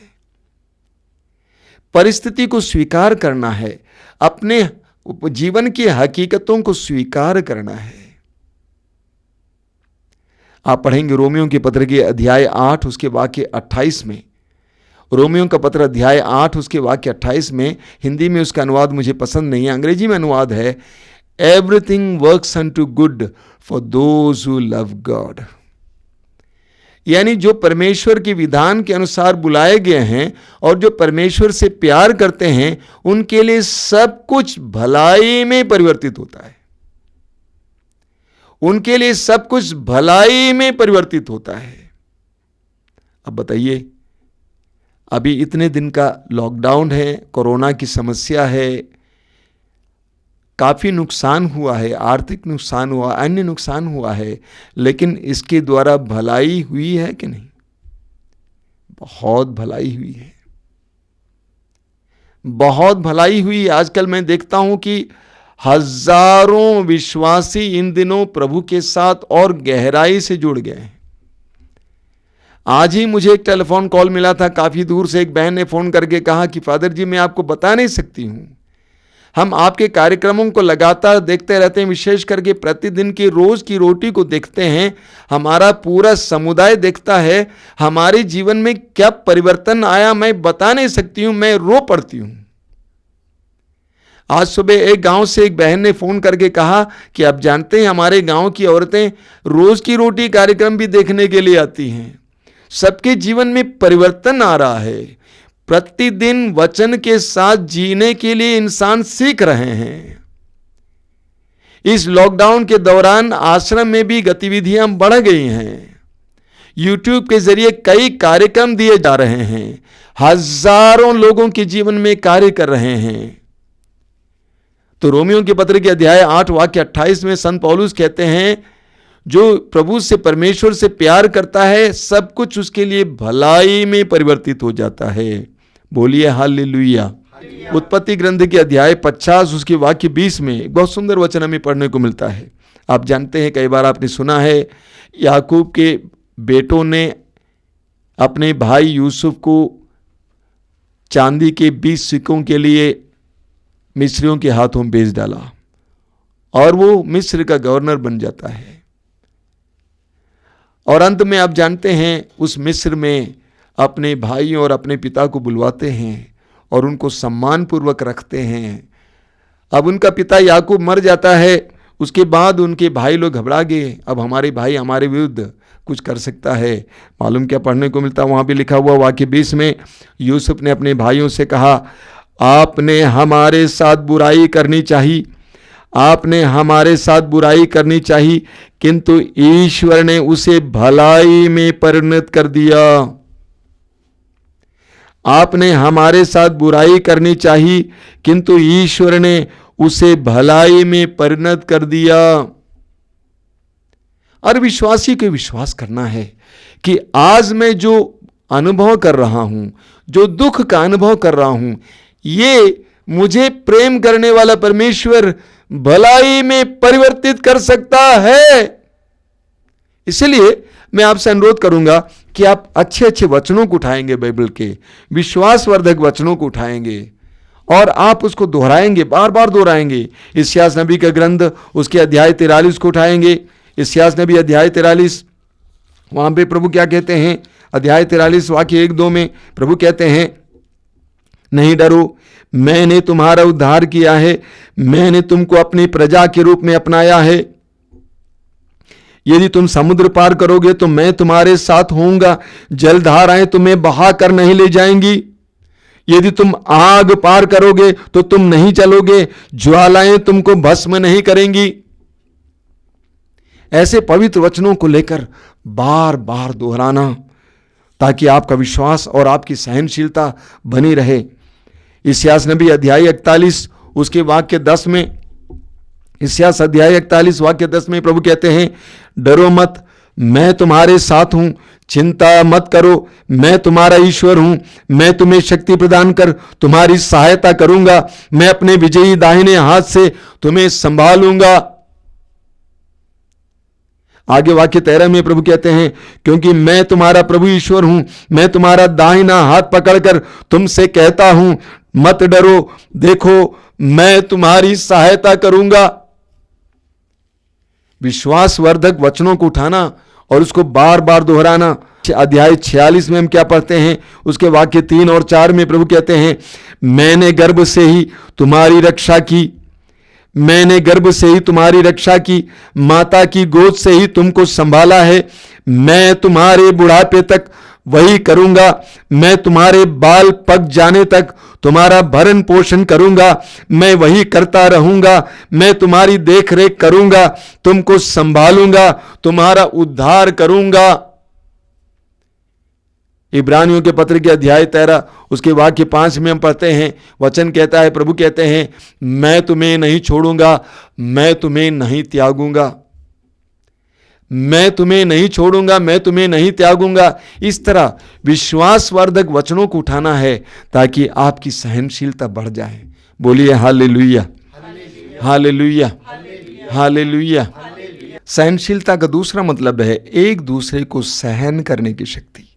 परिस्थिति को स्वीकार करना है, अपने जीवन की हकीकतों को स्वीकार करना है। आप पढ़ेंगे रोमियो के पत्र के अध्याय 8 उसके वाक्य 28 में। रोमियो का पत्र अध्याय 8 उसके वाक्य 28 में, हिंदी में उसका अनुवाद मुझे पसंद नहीं है, अंग्रेजी में अनुवाद है, everything works unto good for those who love God. यानी जो परमेश्वर के विधान के अनुसार बुलाए गए हैं और जो परमेश्वर से प्यार करते हैं, उनके लिए सब कुछ भलाई में परिवर्तित होता है। उनके लिए सब कुछ भलाई में परिवर्तित होता है। अब बताइए, अभी इतने दिन का लॉकडाउन है, कोरोना की समस्या है, काफी नुकसान हुआ है, आर्थिक नुकसान हुआ, अन्य नुकसान हुआ है, लेकिन इसके द्वारा भलाई हुई है कि नहीं? बहुत भलाई हुई है। बहुत भलाई हुई। आजकल मैं देखता हूं कि हजारों विश्वासी इन दिनों प्रभु के साथ और गहराई से जुड़ गए हैं। आज ही मुझे एक टेलीफोन कॉल मिला था, काफी दूर से एक बहन ने फोन करके कहा कि फादर जी, मैं आपको बता नहीं सकती हूं, हम आपके कार्यक्रमों को लगातार देखते रहते हैं, विशेष करके प्रतिदिन की रोज की रोटी को देखते हैं, हमारा पूरा समुदाय देखता है, हमारे जीवन में क्या परिवर्तन आया मैं बता नहीं सकती हूं, मैं रो पड़ती हूं। आज सुबह एक गांव से एक बहन ने फोन करके कहा कि आप जानते हैं हमारे गांव की औरतें रोज की रोटी कार्यक्रम भी देखने के लिए आती हैं। सबके जीवन में परिवर्तन आ रहा है। प्रतिदिन वचन के साथ जीने के लिए इंसान सीख रहे हैं। इस लॉकडाउन के दौरान आश्रम में भी गतिविधियां बढ़ गई हैं। यूट्यूब के जरिए कई कार्यक्रम दिए जा रहे हैं, हजारों लोगों के जीवन में कार्य कर रहे हैं। तो रोमियो के पत्र के अध्याय 8 वाक्य 28 में संत पौलुस कहते हैं, जो प्रभु से परमेश्वर से प्यार करता है सब कुछ उसके लिए भलाई में परिवर्तित हो जाता है। बोलिए हालेलुया। उत्पत्ति ग्रंथ के अध्याय 50 उसके वाक्य 20 में एक बहुत सुंदर वचन हमें पढ़ने को मिलता है। आप जानते हैं, कई बार आपने सुना है, याकूब के बेटों ने अपने भाई यूसुफ को चांदी के 20 सिक्कों के लिए मिस्रियों के हाथों बेच डाला और वो मिस्र का गवर्नर बन जाता है। और अंत में आप जानते हैं, उस मिस्र में अपने भाइयों और अपने पिता को बुलवाते हैं और उनको सम्मानपूर्वक रखते हैं। अब उनका पिता याकूब मर जाता है। उसके बाद उनके भाई लोग घबरा गए, अब हमारे भाई हमारे विरुद्ध कुछ कर सकता है। मालूम क्या पढ़ने को मिलता, वहां भी लिखा हुआ वाक्य 20 में, यूसुफ ने अपने भाइयों से कहा, आपने हमारे साथ बुराई करनी चाहिए, आपने हमारे साथ बुराई करनी चाहिए, किंतु ईश्वर ने उसे भलाई में परिणत कर दिया। आपने हमारे साथ बुराई करनी चाहिए, किंतु ईश्वर ने उसे भलाई में परिणत कर दिया। और विश्वासी को विश्वास करना है कि आज मैं जो अनुभव कर रहा हूं, जो दुख का अनुभव कर रहा हूं, ये मुझे प्रेम करने वाला परमेश्वर भलाई में परिवर्तित कर सकता है। इसलिए मैं आपसे अनुरोध करूंगा कि आप अच्छे अच्छे वचनों को उठाएंगे, बाइबल के विश्वासवर्धक वचनों को उठाएंगे और आप उसको दोहराएंगे, बार बार दोहराएंगे। इस्यास नबी का ग्रंथ उसके अध्याय 43 को उठाएंगे। इस्यास नबी अध्याय 43, वहां पे प्रभु क्या कहते हैं, अध्याय 43 वाक्य 1-2 में प्रभु कहते हैं, नहीं डरो, मैंने तुम्हारा उद्धार किया है, मैंने तुमको अपनी प्रजा के रूप में अपनाया है। यदि तुम समुद्र पार करोगे तो मैं तुम्हारे साथ होऊंगा, जलधाराएं तुम्हें बहा कर नहीं ले जाएंगी। यदि तुम आग पार करोगे तो तुम नहीं चलोगे, ज्वालाएं तुमको भस्म नहीं करेंगी। ऐसे पवित्र वचनों को लेकर बार बार दोहराना, ताकि आपका विश्वास और आपकी सहनशीलता बनी रहे। इस्यास नबी अध्याय 41 उसके वाक्य 10 में, इस्यास अध्याय 41 वाक्य 10 में प्रभु कहते हैं, डरो मत, मैं तुम्हारे साथ हूं, चिंता मत करो, मैं तुम्हारा ईश्वर हूं, मैं तुम्हें शक्ति प्रदान कर तुम्हारी सहायता करूंगा, मैं अपने विजयी दाहिने हाथ से तुम्हें संभालूंगा। आगे वाक्य 13 में प्रभु कहते हैं, क्योंकि मैं तुम्हारा प्रभु ईश्वर हूं, मैं तुम्हारा दाहिना हाथ पकड़कर तुमसे कहता हूं, मत डरो, देखो मैं तुम्हारी सहायता करूंगा। विश्वासवर्धक वचनों को उठाना और उसको बार बार दोहराना। अध्याय 46 में हम क्या पढ़ते हैं, उसके वाक्य 3 और 4 में प्रभु कहते हैं, मैंने गर्भ से ही तुम्हारी रक्षा की, मैंने गर्भ से ही तुम्हारी रक्षा की, माता की गोद से ही तुमको संभाला है, मैं तुम्हारे बुढ़ापे तक वही करूंगा, मैं तुम्हारे बाल पक जाने तक तुम्हारा भरण पोषण करूंगा, मैं वही करता रहूंगा, मैं तुम्हारी देख रेख करूंगा, तुमको संभालूंगा, तुम्हारा उद्धार करूंगा। इब्रानियों के पत्र के अध्याय 13 उसके वाक्य 5 में हम पढ़ते हैं, वचन कहता है, प्रभु कहते हैं, मैं तुम्हें नहीं छोड़ूंगा, मैं तुम्हें नहीं त्यागूंगा। मैं तुम्हें नहीं छोड़ूंगा, मैं तुम्हें नहीं त्यागूंगा, इस तरह विश्वासवर्धक वचनों को उठाना है ताकि आपकी सहनशीलता बढ़ जाए। बोलिए हालेलुया, हालेलुया, हालेलुया। सहनशीलता का दूसरा मतलब है एक दूसरे को सहन करने की शक्ति।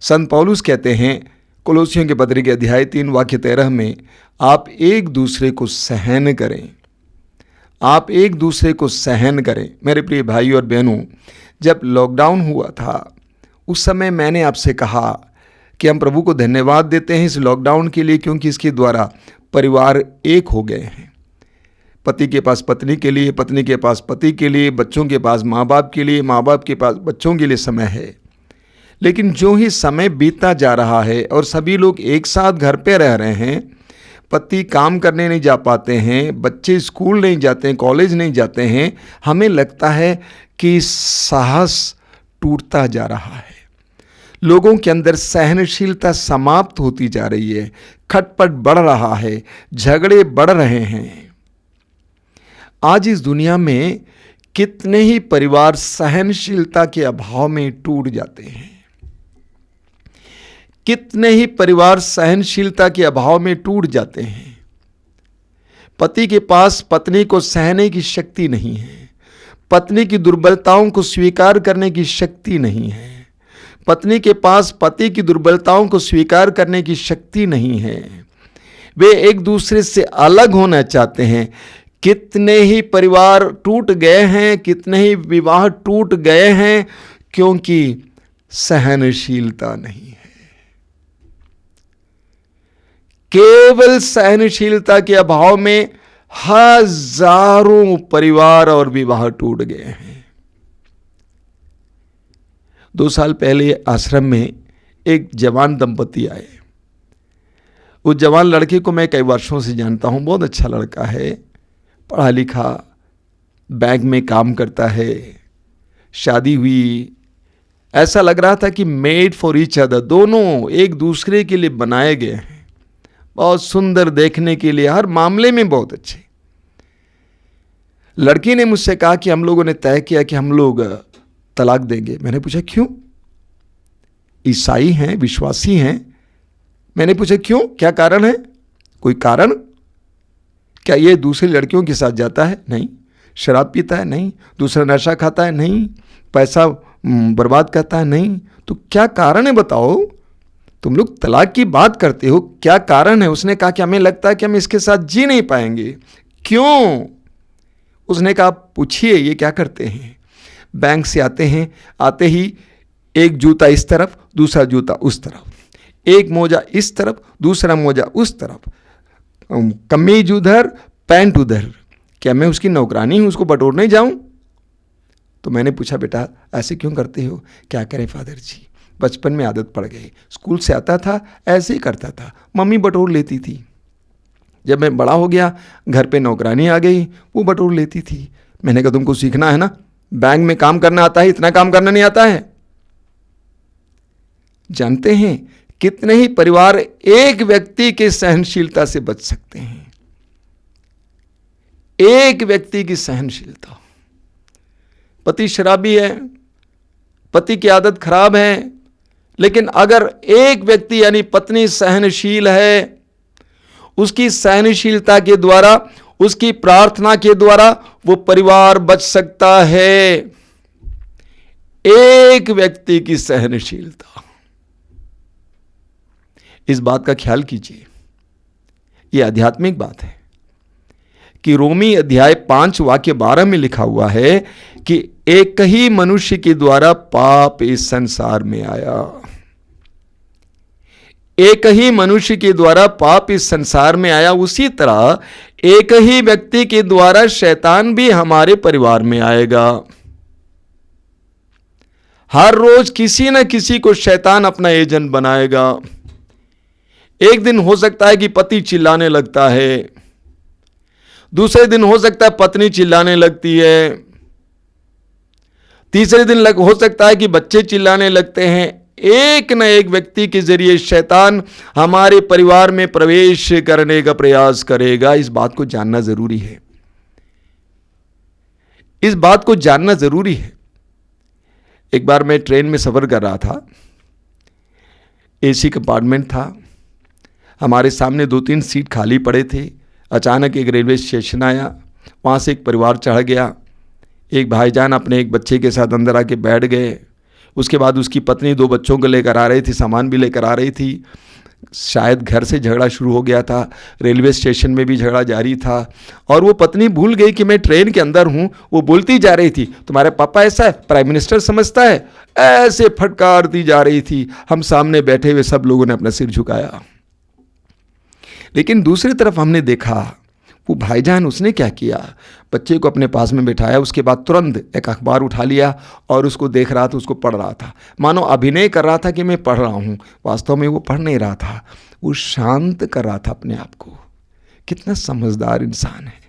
संत पौलुस कहते हैं कोलोसियों के पत्री के अध्याय 3 वाक्य 13 में, आप एक दूसरे को सहन करें, आप एक दूसरे को सहन करें। मेरे प्रिय भाई और बहनों, जब लॉकडाउन हुआ था उस समय मैंने आपसे कहा कि हम प्रभु को धन्यवाद देते हैं इस लॉकडाउन के लिए, क्योंकि इसके द्वारा परिवार एक हो गए हैं। पति के पास पत्नी के लिए, पत्नी के पास पति के लिए, बच्चों के पास माँ बाप के लिए, माँ बाप के पास बच्चों के लिए समय है। लेकिन जो ही समय बीतता जा रहा है और सभी लोग एक साथ घर पे रह रहे हैं, पति काम करने नहीं जा पाते हैं, बच्चे स्कूल नहीं जाते हैं, कॉलेज नहीं जाते हैं, हमें लगता है कि साहस टूटता जा रहा है। लोगों के अंदर सहनशीलता समाप्त होती जा रही है, खटपट बढ़ रहा है, झगड़े बढ़ रहे हैं। आज इस दुनिया में कितने ही परिवार सहनशीलता के अभाव में टूट जाते हैं, कितने ही परिवार सहनशीलता के अभाव में टूट जाते हैं। पति के पास पत्नी को सहने की शक्ति नहीं है, पत्नी की दुर्बलताओं को स्वीकार करने की शक्ति नहीं है, पत्नी के पास पति की दुर्बलताओं को स्वीकार करने की शक्ति नहीं है। वे एक दूसरे से अलग होना चाहते हैं। कितने ही परिवार टूट गए हैं, कितने ही विवाह टूट गए हैं, क्योंकि सहनशीलता नहीं है। केवल सहनशीलता के अभाव में हजारों परिवार और विवाह टूट गए हैं। 2 साल पहले आश्रम में एक जवान दंपति आए। उस जवान लड़के को मैं कई वर्षों से जानता हूं, बहुत अच्छा लड़का है, पढ़ा लिखा, बैंक में काम करता है, शादी हुई, ऐसा लग रहा था कि मेड फॉर ईच अदर, दोनों एक दूसरे के लिए बनाए गए हैं। बहुत सुंदर देखने के लिए, हर मामले में बहुत अच्छे। लड़की ने मुझसे कहा कि हम लोगों ने तय किया कि हम लोग तलाक देंगे। मैंने पूछा क्यों? ईसाई हैं, विश्वासी हैं। मैंने पूछा क्यों, क्या कारण है? कोई कारण? क्या ये दूसरी लड़कियों के साथ जाता है? नहीं। शराब पीता है? नहीं। दूसरा नशा खाता है? नहीं। पैसा बर्बाद करता है? नहीं। तो क्या कारण है बताओ? तुम लोग तलाक की बात करते हो, क्या कारण है? उसने कहा कि हमें लगता है कि हम इसके साथ जी नहीं पाएंगे। क्यों? उसने कहा पूछिए ये क्या करते हैं। बैंक से आते हैं, आते ही एक जूता इस तरफ, दूसरा जूता उस तरफ, एक मोजा इस तरफ, दूसरा मोजा उस तरफ, कमीज उधर, पैंट उधर। क्या मैं उसकी नौकरानी हूं, उसको बटोरने जाऊं? तो मैंने पूछा बेटा ऐसे क्यों करते हो? क्या करें फादर जी, बचपन में आदत पड़ गई, स्कूल से आता था ऐसे ही करता था, मम्मी बटोर लेती थी। जब मैं बड़ा हो गया, घर पे नौकरानी आ गई, वो बटोर लेती थी। मैंने कहा तुमको सीखना है ना, बैंक में काम करना आता है, इतना काम करना नहीं आता है। जानते हैं कितने ही परिवार एक व्यक्ति के सहनशीलता से बच सकते हैं। एक व्यक्ति की सहनशीलता। पति शराबी है, पति की आदत खराब है, लेकिन अगर एक व्यक्ति यानी पत्नी सहनशील है, उसकी सहनशीलता के द्वारा, उसकी प्रार्थना के द्वारा वो परिवार बच सकता है। एक व्यक्ति की सहनशीलता। इस बात का ख्याल कीजिए, यह आध्यात्मिक बात है कि रोमी अध्याय 5 वाक्य 12 में लिखा हुआ है कि एक ही मनुष्य के द्वारा पाप इस संसार में आया। एक ही मनुष्य के द्वारा पाप इस संसार में आया, उसी तरह एक ही व्यक्ति के द्वारा शैतान भी हमारे परिवार में आएगा। हर रोज किसी न किसी को शैतान अपना एजेंट बनाएगा। एक दिन हो सकता है कि पति चिल्लाने लगता है, दूसरे दिन हो सकता है पत्नी चिल्लाने लगती है, तीसरे दिन हो सकता है कि बच्चे चिल्लाने लगते हैं। एक न एक व्यक्ति के जरिए शैतान हमारे परिवार में प्रवेश करने का प्रयास करेगा। इस बात को जानना जरूरी है। इस बात को जानना जरूरी है। एक बार मैं ट्रेन में सफ़र कर रहा था, एसी कंपार्टमेंट था, हमारे सामने 2-3 सीट खाली पड़े थे। अचानक एक रेलवे स्टेशन आया, वहाँ से एक परिवार चढ़ गया। एक भाईजान अपने एक बच्चे के साथ अंदर आके बैठ गए। उसके बाद उसकी पत्नी 2 बच्चों को लेकर आ रही थी, सामान भी लेकर आ रही थी। शायद घर से झगड़ा शुरू हो गया था, रेलवे स्टेशन में भी झगड़ा जारी था, और वो पत्नी भूल गई कि मैं ट्रेन के अंदर हूँ। वो बोलती जा रही थी, तुम्हारे पापा ऐसा है, प्राइम मिनिस्टर समझता है, ऐसे फटकारती जा रही थी। हम सामने बैठे हुए सब लोगों ने अपना सिर झुकाया। लेकिन दूसरी तरफ हमने देखा वो भाईजान, उसने क्या किया, बच्चे को अपने पास में बिठाया, उसके बाद तुरंत एक अखबार उठा लिया और उसको देख रहा था, उसको पढ़ रहा था। मानो अभिनय कर रहा था कि मैं पढ़ रहा हूँ, वास्तव में वो पढ़ नहीं रहा था, वो शांत कर रहा था अपने आप को। कितना समझदार इंसान है।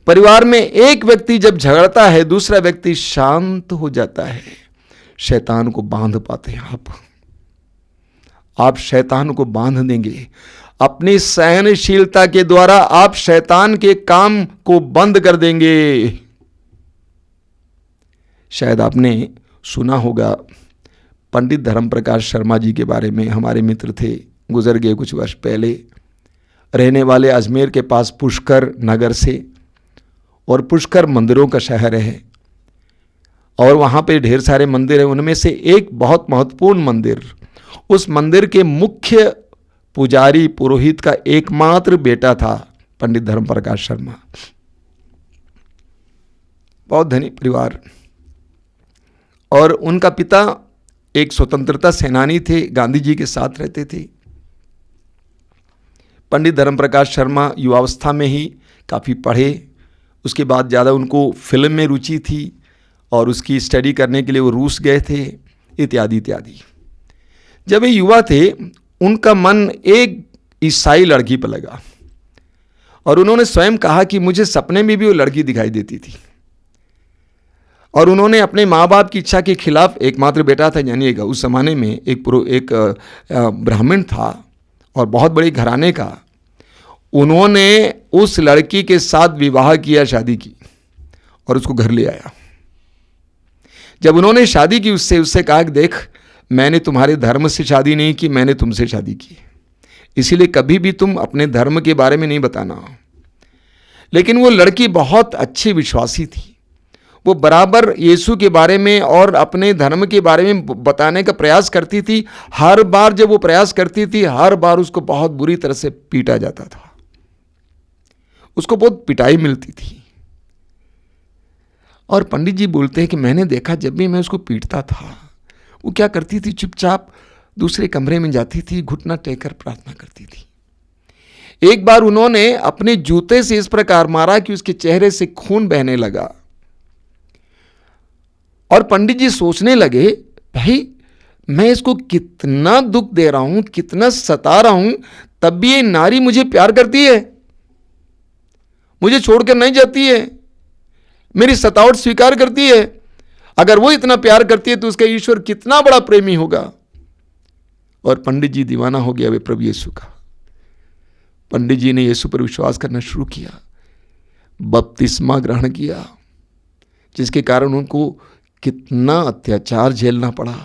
परिवार में एक व्यक्ति जब झगड़ता है, दूसरा व्यक्ति शांत हो जाता है। शैतान को बांध पाते हैं आप शैतान को बांध देंगे। अपनी सहनशीलता के द्वारा आप शैतान के काम को बंद कर देंगे। शायद आपने सुना होगा पंडित धर्म प्रकाश शर्मा जी के बारे में। हमारे मित्र थे, गुजर गए कुछ वर्ष पहले। रहने वाले अजमेर के पास पुष्कर नगर से, और पुष्कर मंदिरों का शहर है और वहाँ पे ढेर सारे मंदिर हैं। उनमें से एक बहुत महत्वपूर्ण मंदिर, उस मंदिर के मुख्य पुजारी पुरोहित का एकमात्र बेटा था पंडित धर्म प्रकाश शर्मा। बहुत धनी परिवार, और उनका पिता एक स्वतंत्रता सेनानी थे, गांधी जी के साथ रहते थे। पंडित धर्म प्रकाश शर्मा युवावस्था में ही काफ़ी पढ़े, उसके बाद ज़्यादा उनको फिल्म में रुचि थी और उसकी स्टडी करने के लिए वो रूस गए थे, इत्यादि इत्यादि। जब वे युवा थे, उनका मन एक ईसाई लड़की पर लगा और उन्होंने स्वयं कहा कि मुझे सपने में भी वो लड़की दिखाई देती थी। और उन्होंने अपने माँ बाप की इच्छा के खिलाफ, एकमात्र बेटा था, जानिएगा उस ज़माने में एक ब्राह्मण था और बहुत बड़े घराने का, उन्होंने उस लड़की के साथ विवाह किया, शादी की और उसको घर ले आया। जब उन्होंने शादी की उससे कहा कि देख, मैंने तुम्हारे धर्म से शादी नहीं की, मैंने तुमसे शादी की, इसीलिए कभी भी तुम अपने धर्म के बारे में नहीं बताना। लेकिन वो लड़की बहुत अच्छी विश्वासी थी, वो बराबर यीशु के बारे में और अपने धर्म के बारे में बताने का प्रयास करती थी। हर बार जब वो प्रयास करती थी, हर बार उसको बहुत बुरी तरह से पीटा जाता था, उसको बहुत पिटाई मिलती थी। और पंडित जी बोलते हैं कि मैंने देखा जब भी मैं उसको पीटता था, वो क्या करती थी, चुपचाप दूसरे कमरे में जाती थी, घुटना टेककर प्रार्थना करती थी। एक बार उन्होंने अपने जूते से इस प्रकार मारा कि उसके चेहरे से खून बहने लगा। और पंडित जी सोचने लगे, भाई मैं इसको कितना दुख दे रहा हूं, कितना सता रहा हूं, तब भी ये नारी मुझे प्यार करती है, मुझे छोड़कर नहीं जाती है, मेरी सतावट स्वीकार करती है। अगर वो इतना प्यार करती है तो उसका ईश्वर कितना बड़ा प्रेमी होगा। और पंडित जी दीवाना हो गया वे प्रभु यीशु का। पंडित जी ने यीशु पर विश्वास करना शुरू किया, बपतिस्मा ग्रहण किया, जिसके कारण उनको कितना अत्याचार झेलना पड़ा,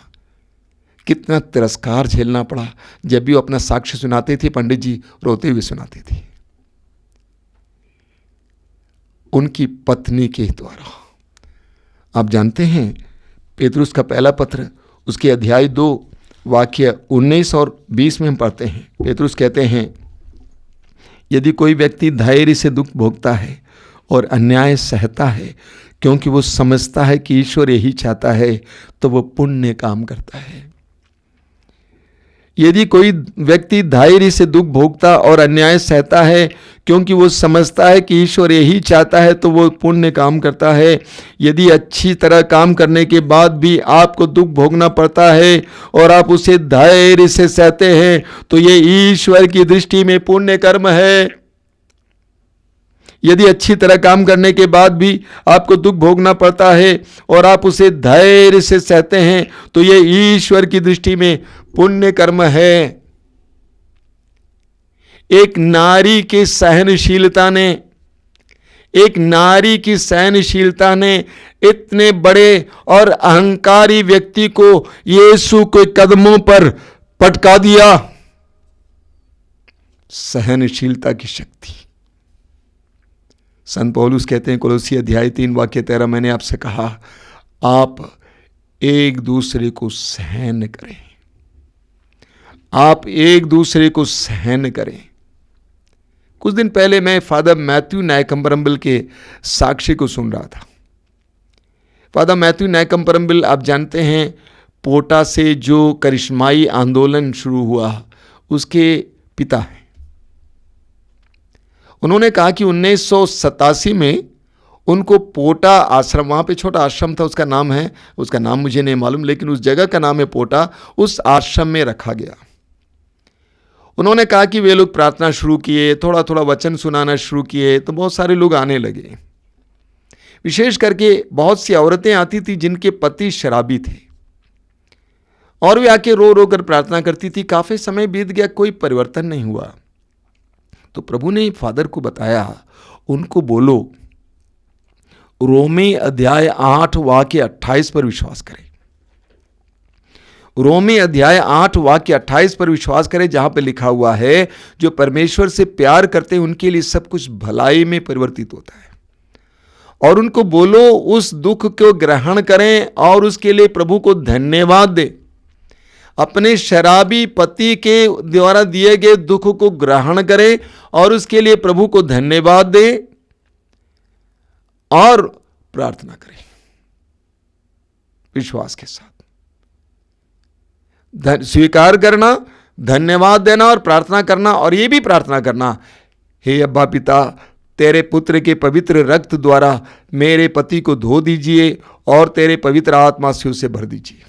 कितना तिरस्कार झेलना पड़ा। जब भी वो अपना साक्ष्य सुनाते थे, पंडित जी रोते हुए सुनाते थे। उनकी पत्नी के द्वारा, आप जानते हैं पेतरुस का पहला पत्र, उसके अध्याय 2 वाक्य 19 और 20 में हम पढ़ते हैं। पेतरुस कहते हैं, यदि कोई व्यक्ति धैर्य से दुख भोगता है और अन्याय सहता है, क्योंकि वो समझता है कि ईश्वर यही चाहता है, तो वो पुण्य काम करता है। यदि कोई व्यक्ति धैर्य से दुख भोगता और अन्याय सहता है, क्योंकि वो समझता है कि ईश्वर यही चाहता है, तो वो पुण्य काम करता है। यदि अच्छी तरह काम करने के बाद भी आपको दुख भोगना पड़ता है और आप उसे धैर्य से सहते हैं, तो ये ईश्वर की दृष्टि में पुण्य कर्म है। यदि अच्छी तरह काम करने के बाद भी आपको दुख भोगना पड़ता है और आप उसे धैर्य से सहते हैं, तो ये ईश्वर की दृष्टि में पुण्य कर्म है। एक नारी के सहनशीलता ने एक नारी की सहनशीलता ने इतने बड़े और अहंकारी व्यक्ति को यीशु के कदमों पर पटका दिया। सहनशीलता की शक्ति। संत पौलुस कहते हैं कोलोसी अध्याय 3 वाक्य 13, मैंने आपसे कहा आप एक दूसरे को सहन करें, आप एक दूसरे को सहन करें। कुछ दिन पहले मैं फादर मैथ्यू नायकम्बरम्बिल के साक्ष्य को सुन रहा था। फादर मैथ्यू नायकम्बरम्बिल आप जानते हैं पोटा से जो करिश्माई आंदोलन शुरू हुआ उसके पिता हैं। उन्होंने कहा कि 1987 में उनको पोटा आश्रम, वहाँ पे छोटा आश्रम था, उसका नाम मुझे नहीं मालूम, लेकिन उस जगह का नाम है पोटा, उस आश्रम में रखा गया। उन्होंने कहा कि वे लोग प्रार्थना शुरू किए, थोड़ा थोड़ा वचन सुनाना शुरू किए, तो बहुत सारे लोग आने लगे। विशेष करके बहुत सी औरतें आती थी जिनके पति शराबी थे और वे आके रो रो कर प्रार्थना करती थी। काफ़ी समय बीत गया, कोई परिवर्तन नहीं हुआ। तो प्रभु ने फादर को बताया, उनको बोलो रोमी अध्याय 8 वाक्य 28 पर विश्वास करें। रोमी अध्याय 8 वाक्य 28 पर विश्वास करें, जहां पर लिखा हुआ है जो परमेश्वर से प्यार करते हैं उनके लिए सब कुछ भलाई में परिवर्तित होता है। और उनको बोलो उस दुख को ग्रहण करें और उसके लिए प्रभु को धन्यवाद दें। अपने शराबी पति के द्वारा दिए गए दुख को ग्रहण करें और उसके लिए प्रभु को धन्यवाद दें और प्रार्थना करें विश्वास के साथ। स्वीकार करना, धन्यवाद देना और प्रार्थना करना, और यह भी प्रार्थना करना, हे अब्बा पिता तेरे पुत्र के पवित्र रक्त द्वारा मेरे पति को धो दीजिए और तेरे पवित्र आत्मा से उसे भर दीजिए।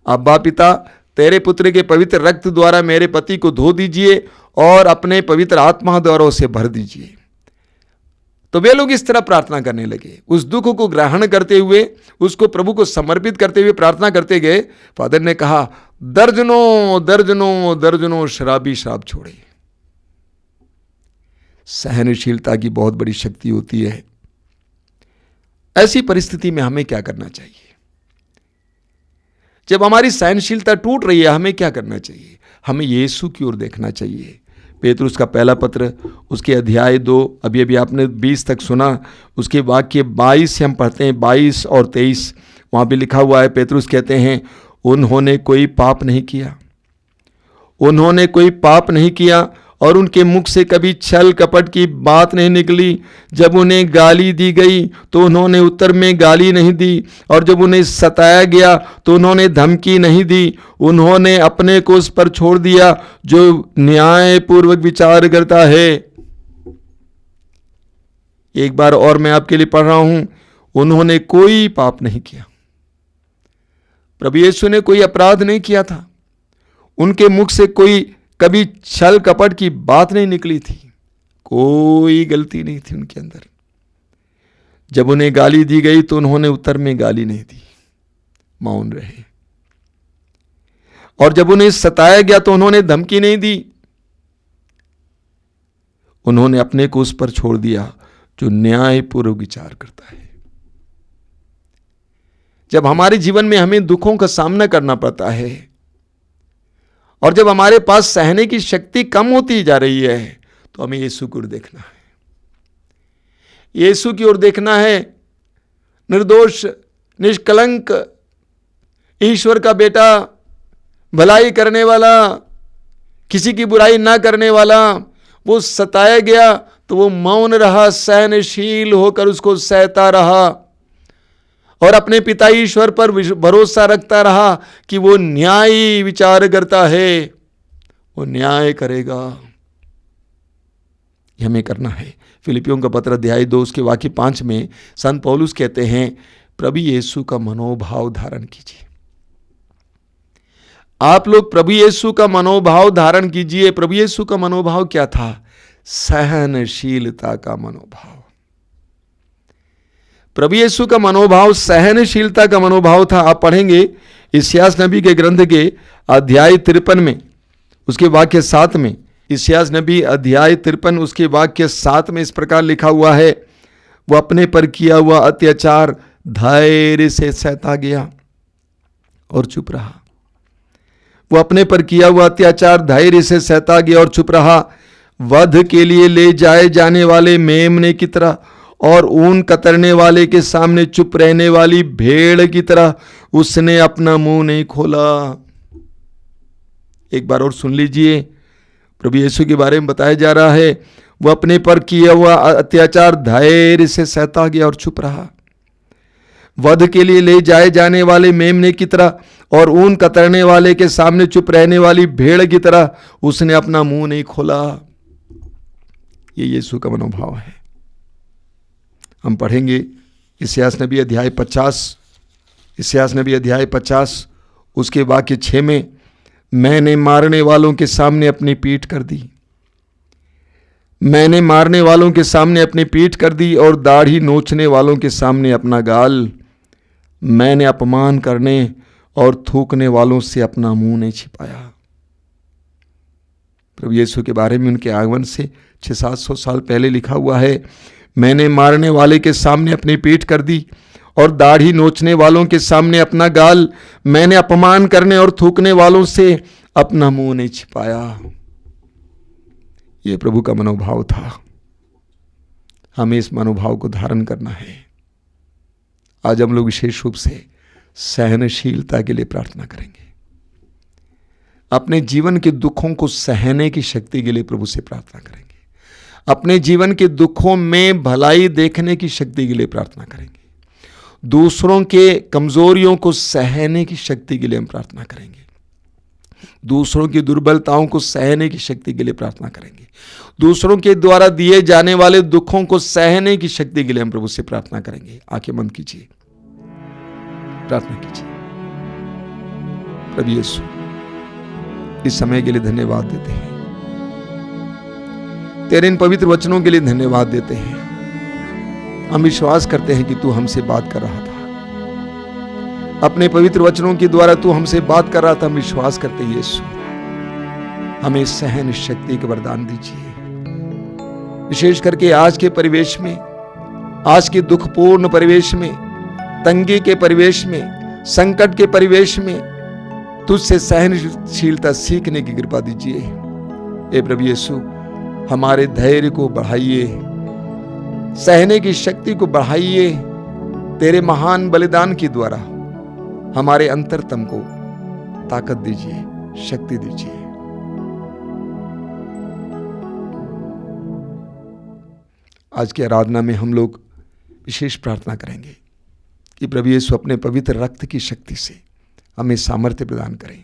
अब्बा पिता तेरे पुत्र के पवित्र रक्त द्वारा मेरे पति को धो दीजिए और अपने पवित्र आत्मा द्वारा उसे भर दीजिए। तो वे लोग इस तरह प्रार्थना करने लगे, उस दुख को ग्रहण करते हुए, उसको प्रभु को समर्पित करते हुए प्रार्थना करते गए। फादर ने कहा दर्जनों दर्जनों दर्जनों शराबी शराब छोड़े। सहनशीलता की बहुत बड़ी शक्ति होती है। ऐसी परिस्थिति में हमें क्या करना चाहिए? जब हमारी सहनशीलता टूट रही है, हमें क्या करना चाहिए? हमें यीशु की ओर देखना चाहिए। पेतरुस का पहला पत्र उसके अध्याय 2, अभी आपने 20 तक सुना, उसके वाक्य 22 से हम पढ़ते हैं, 22 और 23। वहाँ भी लिखा हुआ है, पेतरुस कहते हैं उन्होंने कोई पाप नहीं किया, उन्होंने कोई पाप नहीं किया और उनके मुख से कभी छल कपट की बात नहीं निकली। जब उन्हें गाली दी गई तो उन्होंने उत्तर में गाली नहीं दी, और जब उन्हें सताया गया तो उन्होंने धमकी नहीं दी। उन्होंने अपने को उस पर छोड़ दिया जो न्यायपूर्वक विचार करता है। एक बार और मैं आपके लिए पढ़ रहा हूं, उन्होंने कोई पाप नहीं किया। प्रभु यीशु ने कोई अपराध नहीं किया था, उनके मुख से कोई कभी छल कपट की बात नहीं निकली थी, कोई गलती नहीं थी उनके अंदर। जब उन्हें गाली दी गई तो उन्होंने उत्तर में गाली नहीं दी, मौन रहे। और जब उन्हें सताया गया तो उन्होंने धमकी नहीं दी, उन्होंने अपने को उस पर छोड़ दिया जो न्यायपूर्वक विचार करता है। जब हमारे जीवन में हमें दुखों का सामना करना पड़ता है और जब हमारे पास सहने की शक्ति कम होती जा रही है, तो हमें यीशु की ओर देखना है। यीशु की ओर देखना है, निर्दोष निष्कलंक ईश्वर का बेटा, भलाई करने वाला, किसी की बुराई ना करने वाला। वो सताया गया तो वो मौन रहा, सहनशील होकर उसको सहता रहा और अपने पिता ईश्वर पर भरोसा रखता रहा कि वो न्यायी विचार करता है, वो न्याय करेगा। ये हमें करना है। फिलिपियों का पत्र अध्याय 2 उसके वाक्य 5 में संत पौलुस कहते हैं प्रभु यीशु का मनोभाव धारण कीजिए। आप लोग प्रभु यीशु का मनोभाव धारण कीजिए। प्रभु यीशु का मनोभाव क्या था? सहनशीलता का मनोभाव। प्रभु यीशु का मनोभाव सहनशीलता का मनोभाव था। आप पढ़ेंगे इस्यास नबी के ग्रंथ के अध्याय 53 में उसके वाक्य 7 में इस्यास नबी अध्याय 53 उसके वाक्य 7 में इस प्रकार लिखा हुआ है, वो अपने पर किया हुआ अत्याचार धैर्य से सहता गया और चुप रहा। वो अपने पर किया हुआ अत्याचार धैर्य से सहता गया और चुप रहा। वध के लिए ले जाए जाने वाले मेमने की तरह और ऊन कतरने वाले के सामने चुप रहने वाली भेड़ की तरह उसने अपना मुंह नहीं खोला। एक बार और सुन लीजिए, प्रभु यीशु के बारे में बताया जा रहा है, वो अपने पर किया हुआ अत्याचार धैर्य से सहता गया और चुप रहा। वध के लिए ले जाए जाने वाले मेमने की तरह और ऊन कतरने वाले के सामने चुप रहने वाली भेड़ की तरह उसने अपना मुंह नहीं खोला। ये यीशु का मनोभाव है। हम पढ़ेंगे इस्यास नबी अध्याय 50 उसके वाक्य 6 में, मैंने मारने वालों के सामने अपनी पीठ कर दी, मैंने मारने वालों के सामने अपनी पीठ कर दी और दाढ़ी नोचने वालों के सामने अपना गाल, मैंने अपमान करने और थूकने वालों से अपना मुंह नहीं छिपाया। प्रभु यीशु के बारे में उनके आगमन से 600-700 साल पहले लिखा हुआ है, मैंने मारने वाले के सामने अपनी पीठ कर दी और दाढ़ी नोचने वालों के सामने अपना गाल, मैंने अपमान करने और थूकने वालों से अपना मुंह नहीं छिपाया। यह प्रभु का मनोभाव था। हमें इस मनोभाव को धारण करना है। आज हम लोग विशेष रूप से सहनशीलता के लिए प्रार्थना करेंगे। अपने जीवन के दुखों को सहने की शक्ति के लिए प्रभु से प्रार्थना करेंगे। अपने जीवन के दुखों में भलाई देखने की शक्ति के लिए प्रार्थना करेंगे। दूसरों के कमजोरियों को सहने की शक्ति के लिए हम प्रार्थना करेंगे। दूसरों की दुर्बलताओं को सहने की शक्ति के लिए प्रार्थना करेंगे। दूसरों के द्वारा दिए जाने वाले दुखों को सहने की शक्ति के लिए हम प्रभु से प्रार्थना करेंगे। आंखें बंद कीजिए, प्रार्थना कीजिए। प्रभु यीशु, इस समय के लिए धन्यवाद देते हैं, तेरे इन पवित्र वचनों के लिए धन्यवाद देते हैं। हम विश्वास करते हैं कि तू हमसे बात कर रहा था, अपने पवित्र वचनों के द्वारा तू हमसे बात कर रहा था। हम विश्वास करते हैं यीशु, हमें सहन शक्ति का वरदान दीजिए। विशेष करके आज के परिवेश में, आज के दुखपूर्ण परिवेश में, तंगी के परिवेश में, संकट के परिवेश में तुझसे सहनशीलता सीखने की कृपा दीजिए। हे प्रभु यीशु, हमारे धैर्य को बढ़ाइए, सहने की शक्ति को बढ़ाइए। तेरे महान बलिदान के द्वारा हमारे अंतरतम को ताकत दीजिए, शक्ति दीजिए। आज की आराधना में हम लोग विशेष प्रार्थना करेंगे कि प्रभु यीशु अपने पवित्र रक्त की शक्ति से हमें सामर्थ्य प्रदान करें।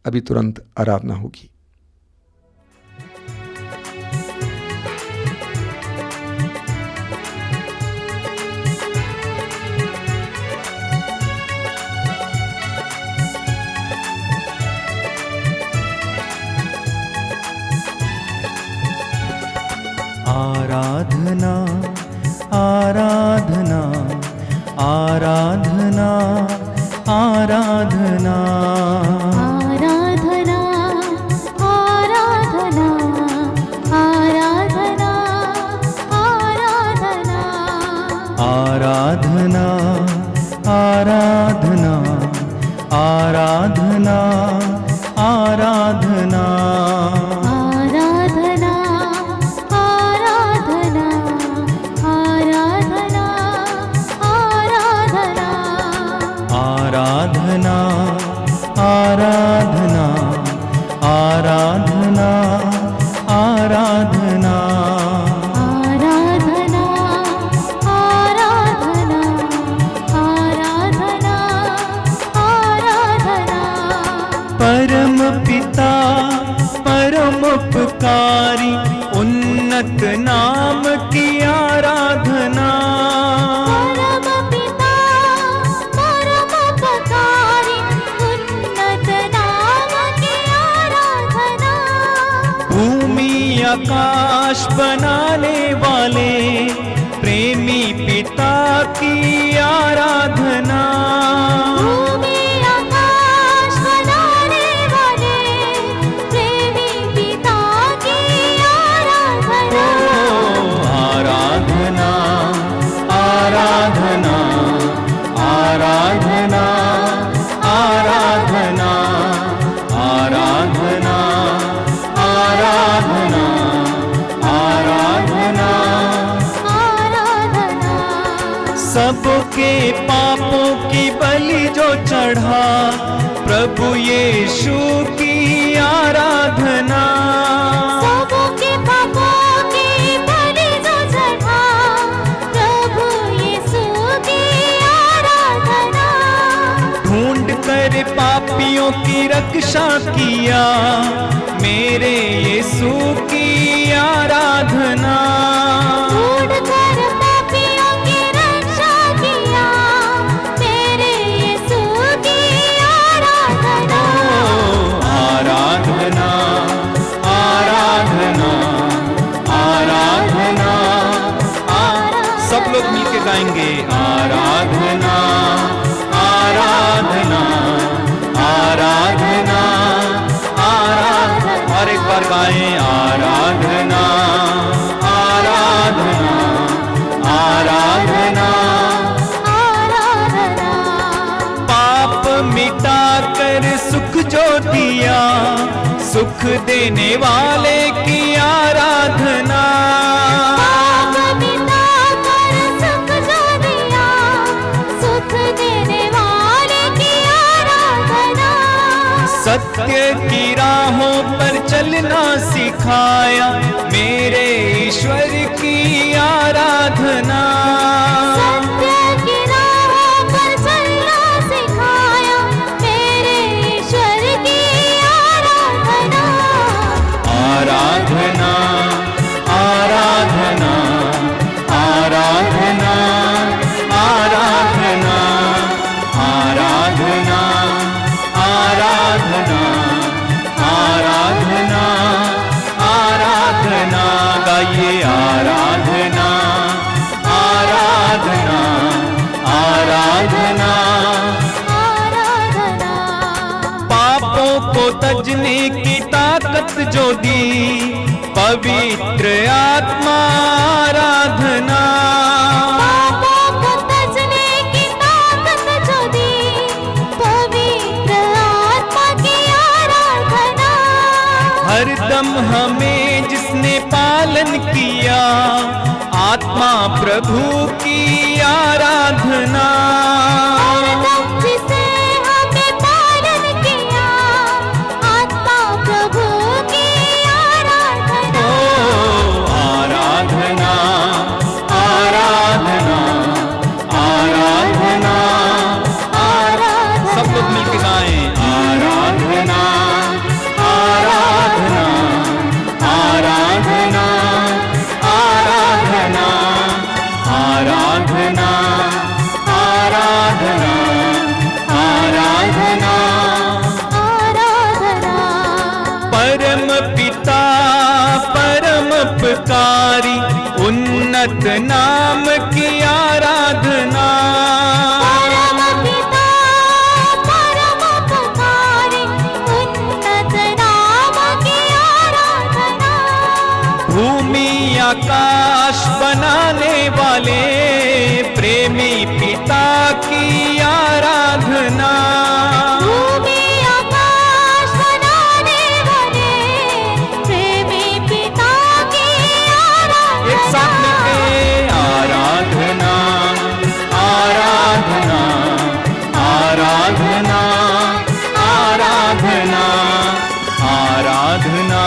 अभी तुरंत आराधना होगी। आराधना आराधना आराधना आराधना आराधना आराधना आराधना आराधना आराधना आराधना आराधना आराधना आराधना आराधना आराधना आराधना आराधना आराधना आराधना परम पिता परम उपकारी उन्नत नाम की आराधना परम पिता परम उपकारी उन्नत नाम की आराधना भूमि आकाश बनाने वाले प्रेमी पिता की आराधना भूमि आकाश बनाने वाले प्रेमी पिता की सबों के पापों की बलि जो चढ़ा, प्रभु यीशु की आराधना। सबों के पापों की बलि जो चढ़ा, प्रभु यीशु की आराधना। ढूंढ कर पापियों की रक्षा किया, मेरे यीशु की आराधना। ढूंढ कर पापियों की रक्षा किया, मेरे यीशु की आराधना। आराधना आराधना आराधना सब लोग मिलके गाएंगे। आराधना आराधना आराधना आराधना। और एक बार गाएं। आराधना आराधना आराधना आराधना। पाप मिटा कर सुख जो दिया, सुख देने वाले की आराधना। पाप मिटा कर सुख जो दिया, सुख देने वाले की आराधना। सत्य की राहों पर चलना सिखाया, मेरे ईश्वर की आराधना। सत्य की राहों पर चलना सिखाया, मेरे ईश्वर की आराधना। आराधना आराधना आराधना आराधना आराधना आराधना आराधना आराधना। गाइए। आराधना आराधना आराधना आराधना। पापों को तजने की ताकत जो दी, पवित्र आत्मा आराधना। पापों को तजने की ताकत जो दी, पवित्र आत्मा की आराधना। हरदम हमें जिसने पालन किया, आत्मा प्रभु की आराधना। हरदम जिसे हमें पालन किया, आत्मा प्रभु की आराधना। ओ आराधना आराधना आराधना आराधना। सब लोग मिलके गाएं। आराधना आराधना आराधना आराधना आराधना आराधना आराधना। आराधना। परम पिता परम उपकारी, उन्नत नाम की आराधना। परम पिता परम उपकारी, उन्नत नाम की आराधना। भूमि आकाश बनाने वाले, प्रेमी पिता की आराधना। भूमि आकाश बनाने वाले, प्रेमी पिता की आराधना। एक साथ मिलके। आराधना आराधना आराधना आराधना आराधना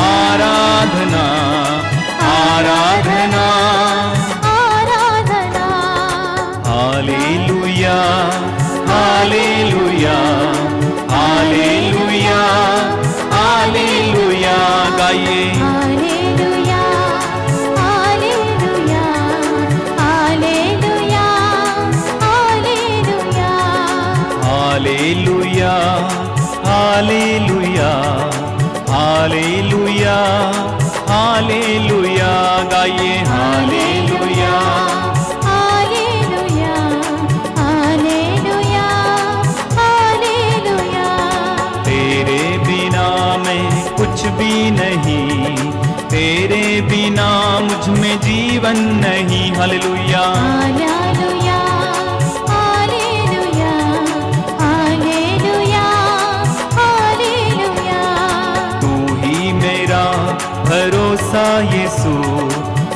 आराधना आराधना। आराधना। Hallelujah hallelujah hallelujah hallelujah. गाइए। Hallelujah hallelujah hallelujah hallelujah. Hallelujah hallelujah hallelujah hallelujah. गाइए। Hallelujah hallelujah hallelujah hallelujah. तेरे बिना मैं कुछ भी नहीं, तेरे बिना मुझ में जीवन नहीं। Hallelujah hallelujah hallelujah hallelujah hallelujah. तू ही मेरा भरोसा यीशु,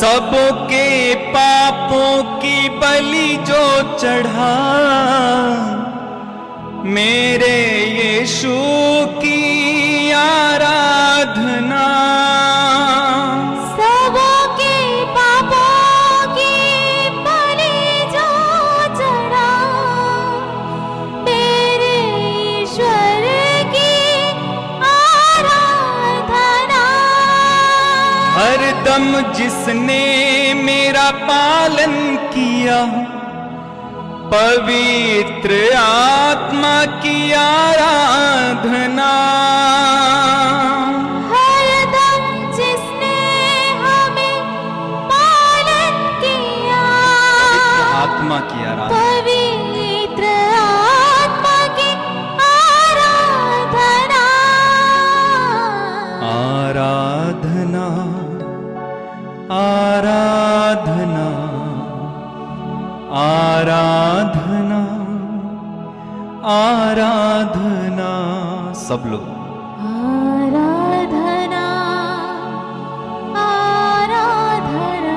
सबों के पापों की बलि जो चढ़ा, मेरे यीशु की आराधना। सबों के पापों की बलि जो चढ़ा, मेरे ईश्वर की आराधना। हरदम जिसने मेरा पालन किया, पवित्र आत्मा की आराधना। हरदम जिसने हमें पालन किया, आत्मा की आराधना। पवित्र आत्मा की आराधना। आराधना आराधना आराधना आराधना। सब लोग आराधना आराधना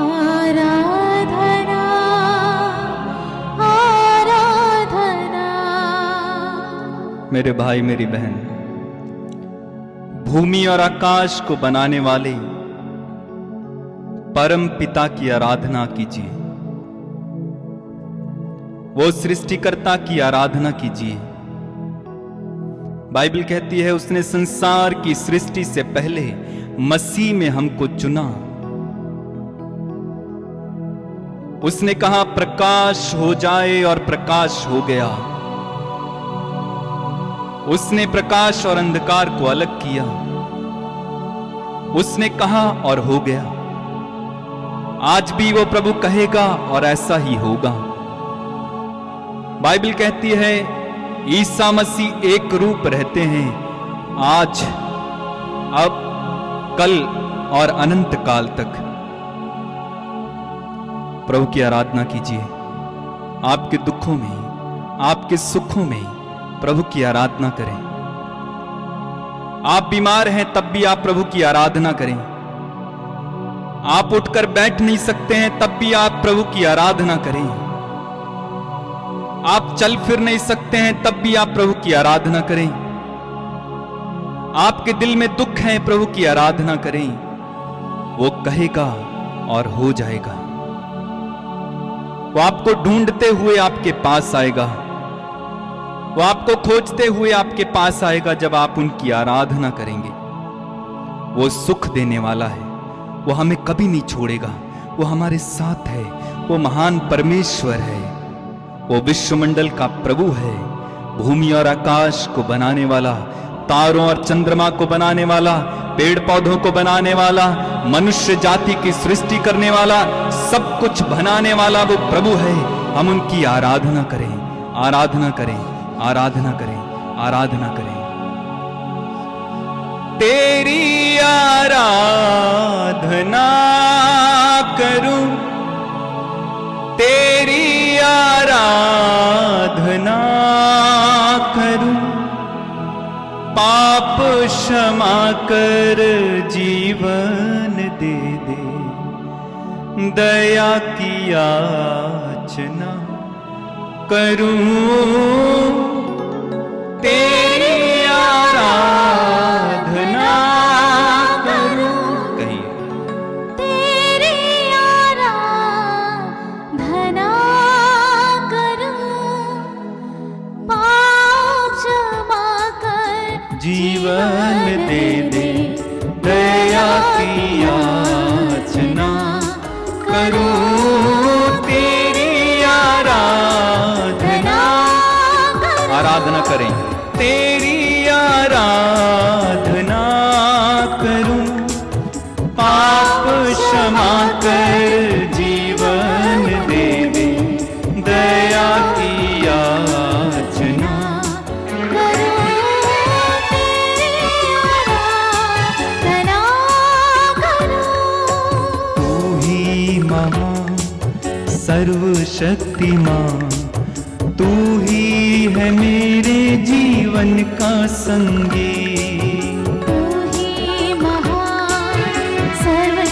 आराधना आराधना। मेरे भाई मेरी बहन, भूमि और आकाश को बनाने वाले परम पिता की आराधना कीजिए। वो सृष्टिकर्ता की आराधना कीजिए। बाइबल कहती है उसने संसार की सृष्टि से पहले मसीह में हमको चुना। उसने कहा प्रकाश हो जाए और प्रकाश हो गया। उसने प्रकाश और अंधकार को अलग किया। उसने कहा और हो गया। आज भी वो प्रभु कहेगा और ऐसा ही होगा। बाइबल कहती है ईसा मसीह एक रूप रहते हैं, आज, अब, कल और अनंत काल तक। प्रभु की आराधना कीजिए। आपके दुखों में, आपके सुखों में प्रभु की आराधना करें। आप बीमार हैं तब भी आप प्रभु की आराधना करें। आप उठकर बैठ नहीं सकते हैं तब भी आप प्रभु की आराधना करें। आप चल फिर नहीं सकते हैं तब भी आप प्रभु की आराधना करें। आपके दिल में दुख है, प्रभु की आराधना करें। वो कहेगा और हो जाएगा। वो आपको ढूंढते हुए आपके पास आएगा। वो आपको खोजते हुए आपके पास आएगा जब आप उनकी आराधना करेंगे। वो सुख देने वाला है। वो हमें कभी नहीं छोड़ेगा। वो हमारे साथ है। वो महान परमेश्वर है। वो विश्वमंडल का प्रभु है। भूमि और आकाश को बनाने वाला, तारों और चंद्रमा को बनाने वाला, पेड़ पौधों को बनाने वाला, मनुष्य जाति की सृष्टि करने वाला, सब कुछ बनाने वाला वो प्रभु है। हम उनकी आराधना करें, आराधना करें, आराधना करें, आराधना करें। तेरी आराधना करूं, तेरी आराधना करूं, पाप क्षमा कर जीवन दे दे, दया की याचना करूं, तेरी आराधना करूं। कहिए तेरी आराधना करूं, पाप क्षमा कर जीवन दे दे, दया की याचना करूं, तेरी आराधना। आराधना करें। तेरी आराधना करूं, पाप क्षमा कर जीवन दे दे, दया की याचना। तू ही महान सर्वशक्तिमान, तू ही है मेरे जीवन का संगी। तू ही महान सर्वशक्तिमान,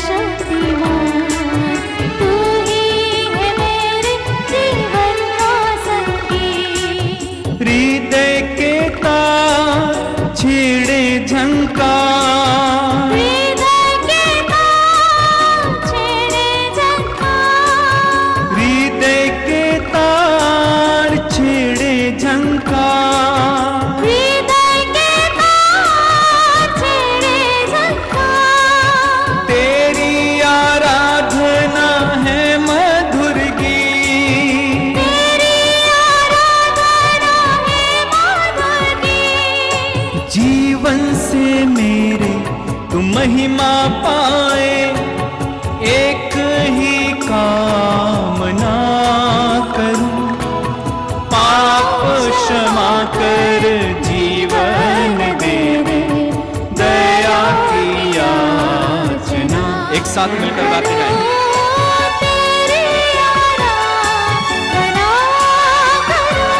एक साथ मिलकर गाते जाएं। तेरी आराधना करूं,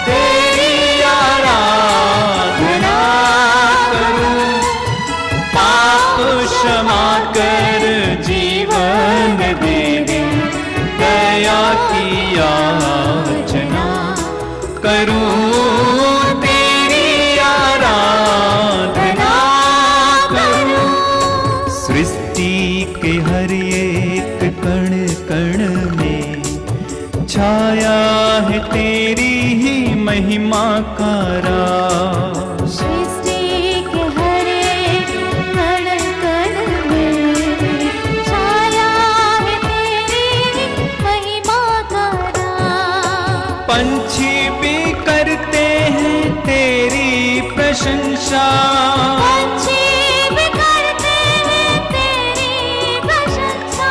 तेरी आराधना करूं, पाप क्षमा कर जीवन दे दे, दया की याचना करूं, तेरी आराधना करूं। सृष्टि के हर एक कण कण में छाया है तेरी ही महिमा का राज। सृष्टि के हर एक कण कण में छाया है तेरी महिमा का राज। पंछी भी करते हैं तेरी प्रशंसा, पंछी भी करते हैं तेरी प्रशंसा।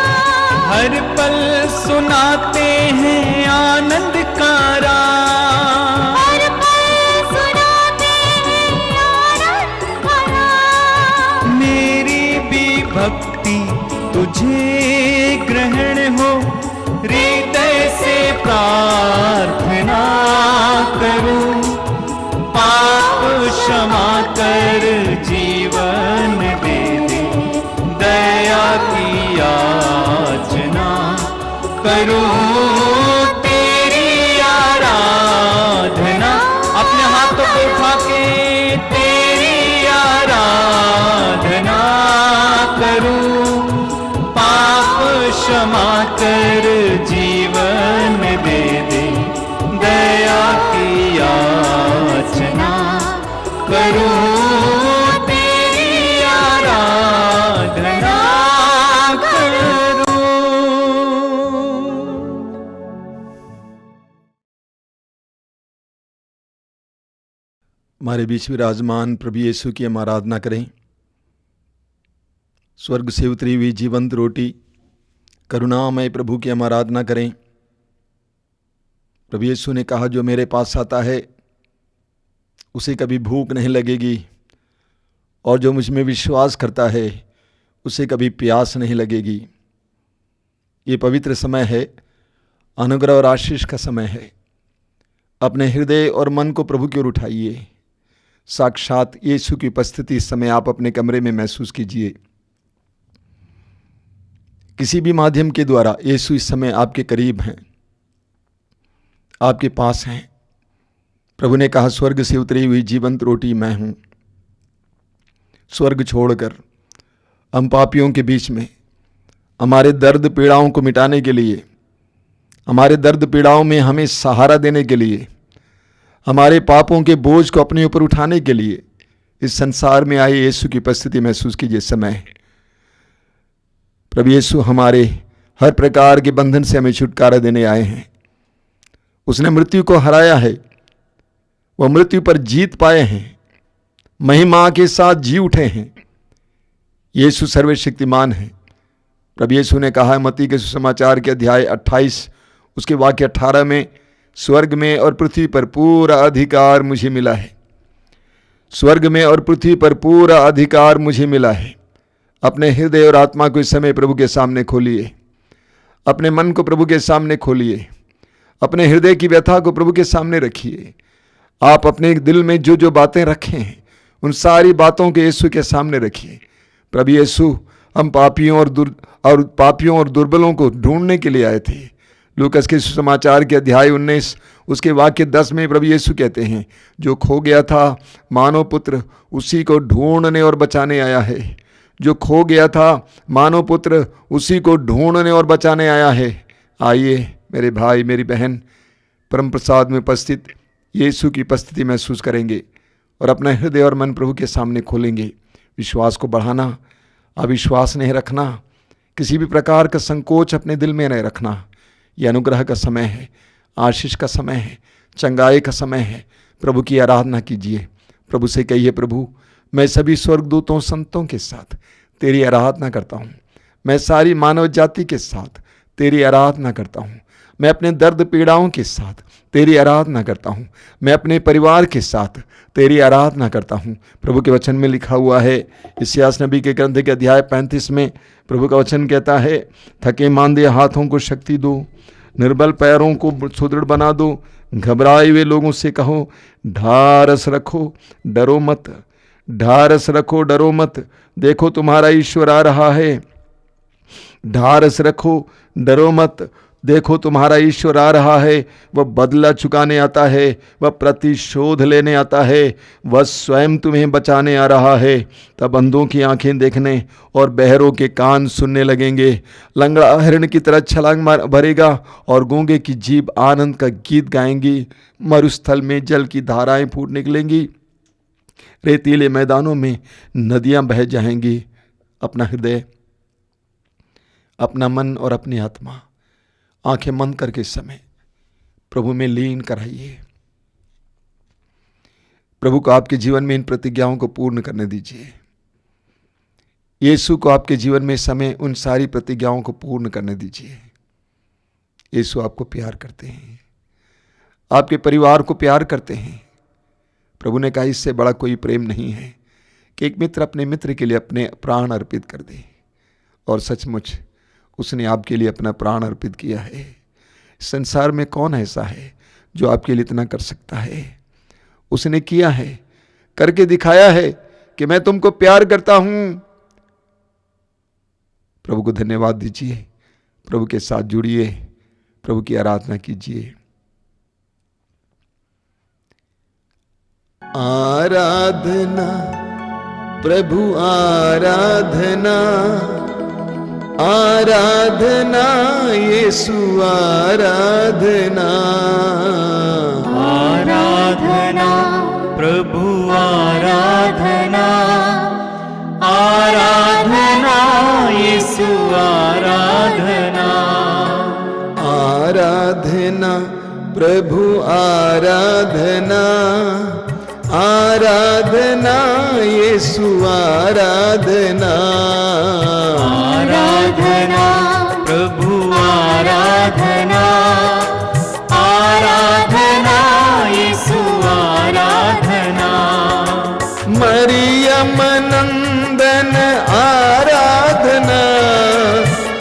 हर पल सुनाते हैं आनंद का राग। हर पल सुनाते हैं आनंद का राग। मेरी भी भक्ति तुझे ग्रहण हो, हृदय से प्रार्थना करूं, पाप क्षमा कर जीवन दे दे, दया की याचना करूं, तेरी आराधना। अपने हाथों को उठा के तेरी आराधना करूं, पाप क्षमा कर जीवन दे दे, दया की याचना करूं, तेरी आराधना करूं। हमारे बीच विराजमान प्रभु यीशु की हम आराधना करें। स्वर्ग से उतरी हुई जीवंत रोटी करुणामय प्रभु की हम आराधना करें। प्रभु यीशु ने कहा, जो मेरे पास आता है उसे कभी भूख नहीं लगेगी, और जो मुझ में विश्वास करता है उसे कभी प्यास नहीं लगेगी। ये पवित्र समय है, अनुग्रह और आशीष का समय है। अपने हृदय और मन को प्रभु की ओर उठाइए। साक्षात यीशु की उपस्थिति इस समय आप अपने कमरे में महसूस कीजिए। किसी भी माध्यम के द्वारा यीशु इस समय आपके करीब हैं, आपके पास हैं। प्रभु ने कहा, स्वर्ग से उतरी हुई जीवंत रोटी मैं हूं। स्वर्ग छोड़कर हम पापियों के बीच में हमारे दर्द पीड़ाओं को मिटाने के लिए, हमारे दर्द पीड़ाओं में हमें सहारा देने के लिए, हमारे पापों के बोझ को अपने ऊपर उठाने के लिए इस संसार में आए यीशु की उपस्थिति महसूस कीजिए। समय प्रभु यीशु हमारे हर प्रकार के बंधन से हमें छुटकारा देने आए हैं। उसने मृत्यु को हराया है, वह मृत्यु पर जीत पाए हैं, महिमा के साथ जी उठे हैं। यीशु सर्वशक्तिमान है। प्रभु यीशु ने कहा है मत्ती के सुसमाचार के अध्याय 28 उसके वाक्य 18 में, स्वर्ग में और पृथ्वी पर पूरा अधिकार मुझे मिला है। स्वर्ग में और पृथ्वी पर पूरा अधिकार मुझे मिला है। अपने हृदय और आत्मा को इस समय प्रभु के सामने खोलिए। अपने मन को प्रभु के सामने खोलिए। अपने हृदय की व्यथा को प्रभु के सामने रखिए। आप अपने दिल में जो जो बातें रखे हैं उन सारी बातों के यीशु के सामने रखिए। प्रभु यीशु, हम पापियों और दुर्बलों को ढूंढने के लिए आए थे। लूकस के सुसमाचार के अध्याय 19 उसके वाक्य 10 में प्रभु यीशु कहते हैं, जो खो गया था मानव पुत्र उसी को ढूंढने और बचाने आया है। जो खो गया था मानव पुत्र उसी को ढूंढने और बचाने आया है। आइए मेरे भाई मेरी बहन, परम प्रसाद में उपस्थित यीशु की उपस्थिति महसूस करेंगे और अपना हृदय और मन प्रभु के सामने खोलेंगे। विश्वास को बढ़ाना, अविश्वास नहीं रखना, किसी भी प्रकार का संकोच अपने दिल में नहीं रखना। यह अनुग्रह का समय है, आशीष का समय है, चंगाई का समय है। प्रभु की आराधना कीजिए। प्रभु से कहिए, प्रभु मैं सभी स्वर्गदूतों संतों के साथ तेरी आराधना करता हूँ। मैं सारी मानव जाति के साथ तेरी आराधना करता हूँ। मैं अपने दर्द पीड़ाओं के साथ तेरी आराधना करता हूँ। मैं अपने परिवार के साथ तेरी आराधना करता हूँ। प्रभु के वचन में लिखा हुआ है, इस्यास नबी के ग्रंथ के अध्याय 35 में प्रभु का वचन कहता है, थके मांदे हाथों को शक्ति दो, निर्बल पैरों को सुदृढ़ बना दो, घबराए हुए लोगों से कहो ढारस रखो डरो मत, ढारस रखो डरो मत, देखो तुम्हारा ईश्वर आ रहा है। ढारस रखो डरो मत, देखो तुम्हारा ईश्वर आ रहा है। वह बदला चुकाने आता है, वह प्रतिशोध लेने आता है, वह स्वयं तुम्हें बचाने आ रहा है। तब अंधों की आंखें देखने और बहरों के कान सुनने लगेंगे। लंगड़ा हिरण की तरह छलांग भरेगा और गूंगे की जीभ आनंद का गीत गाएंगी। मरुस्थल में जल की धाराएं फूट निकलेंगी, रेतीले मैदानों में नदियां बह जाएंगी। अपना हृदय, अपना मन और अपनी आत्मा आंखें बंद करके समय प्रभु में लीन कराइए। प्रभु को आपके जीवन में इन प्रतिज्ञाओं को पूर्ण करने दीजिए। यीशु को आपके जीवन में समय उन सारी प्रतिज्ञाओं को पूर्ण करने दीजिए। यीशु आपको प्यार करते हैं, आपके परिवार को प्यार करते हैं। प्रभु ने कहा इससे बड़ा कोई प्रेम नहीं है कि एक मित्र अपने मित्र के लिए अपने प्राण अर्पित कर दे। और सचमुच उसने आपके लिए अपना प्राण अर्पित किया है। संसार में कौन ऐसा है जो आपके लिए इतना कर सकता है? उसने किया है, करके दिखाया है कि मैं तुमको प्यार करता हूं। प्रभु को धन्यवाद दीजिए, प्रभु के साथ जुड़िए, प्रभु की आराधना कीजिए। आराधना प्रभु आराधना, आराधना यीशु आराधना, आराधना प्रभु आराधना, आराधना यीशु आराधना, आराधना प्रभु आराधना, आराधना यीशु आराधना, आराधना प्रभु आराधना, आराधना यीशु आराधना, मरियम नंदन आराधना,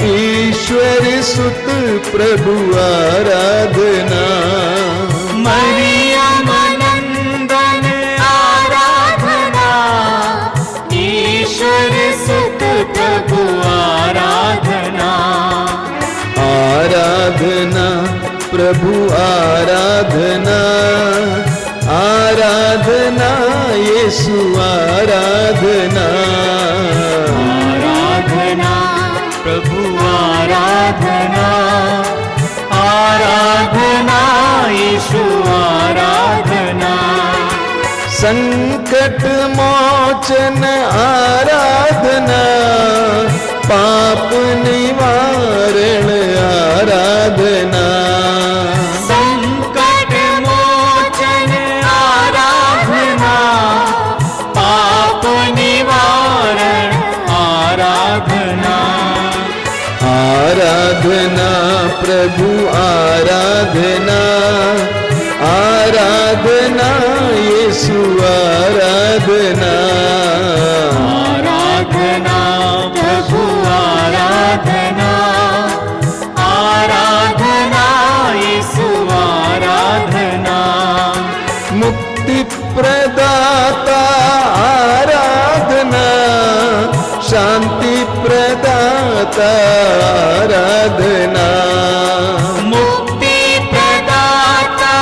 ईश्वर सुत प्रभु आराधना, मरियम नंदन आराधना, ईश्वर सुत प्रभु आराधना, आराधना प्रभु आराधना, आराधना यीशु आराधना, आराधना प्रभु आराधना, आराधना यीशु आराधना, संकट मोचन आराधना, पाप निवारण आराधना, संकट मोचन आराधना, पाप निवारण आराधना, आराधना प्रभु आराधना, आराधना यीशु आराधना, आराधना प्रभु आराधना, आराधना यीशु आराधना, मुक्ति प्रदाता आराधना, शांति प्रदाता आराधना, मुक्ति प्रदाता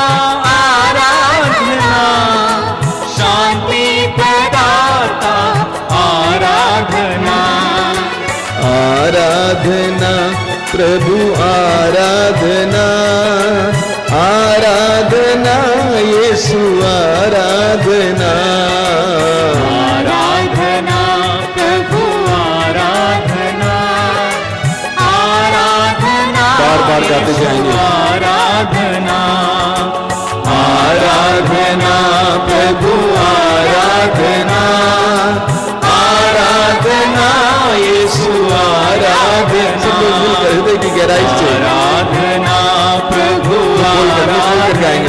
आराधना, शांति प्रदाता आराधना, आराधना प्रभु आराधना, आराधना यीशु आराधना, आराधना प्रभु आराधना, आराधना बार-बार गाते जाएंगे। आराधना, आराधना प्रभु आराधना, आराधना यीशु आराधना। सब लोग मिलकर हृदय की गहराई से आराधना प्रभु बोल कर गाएंगे।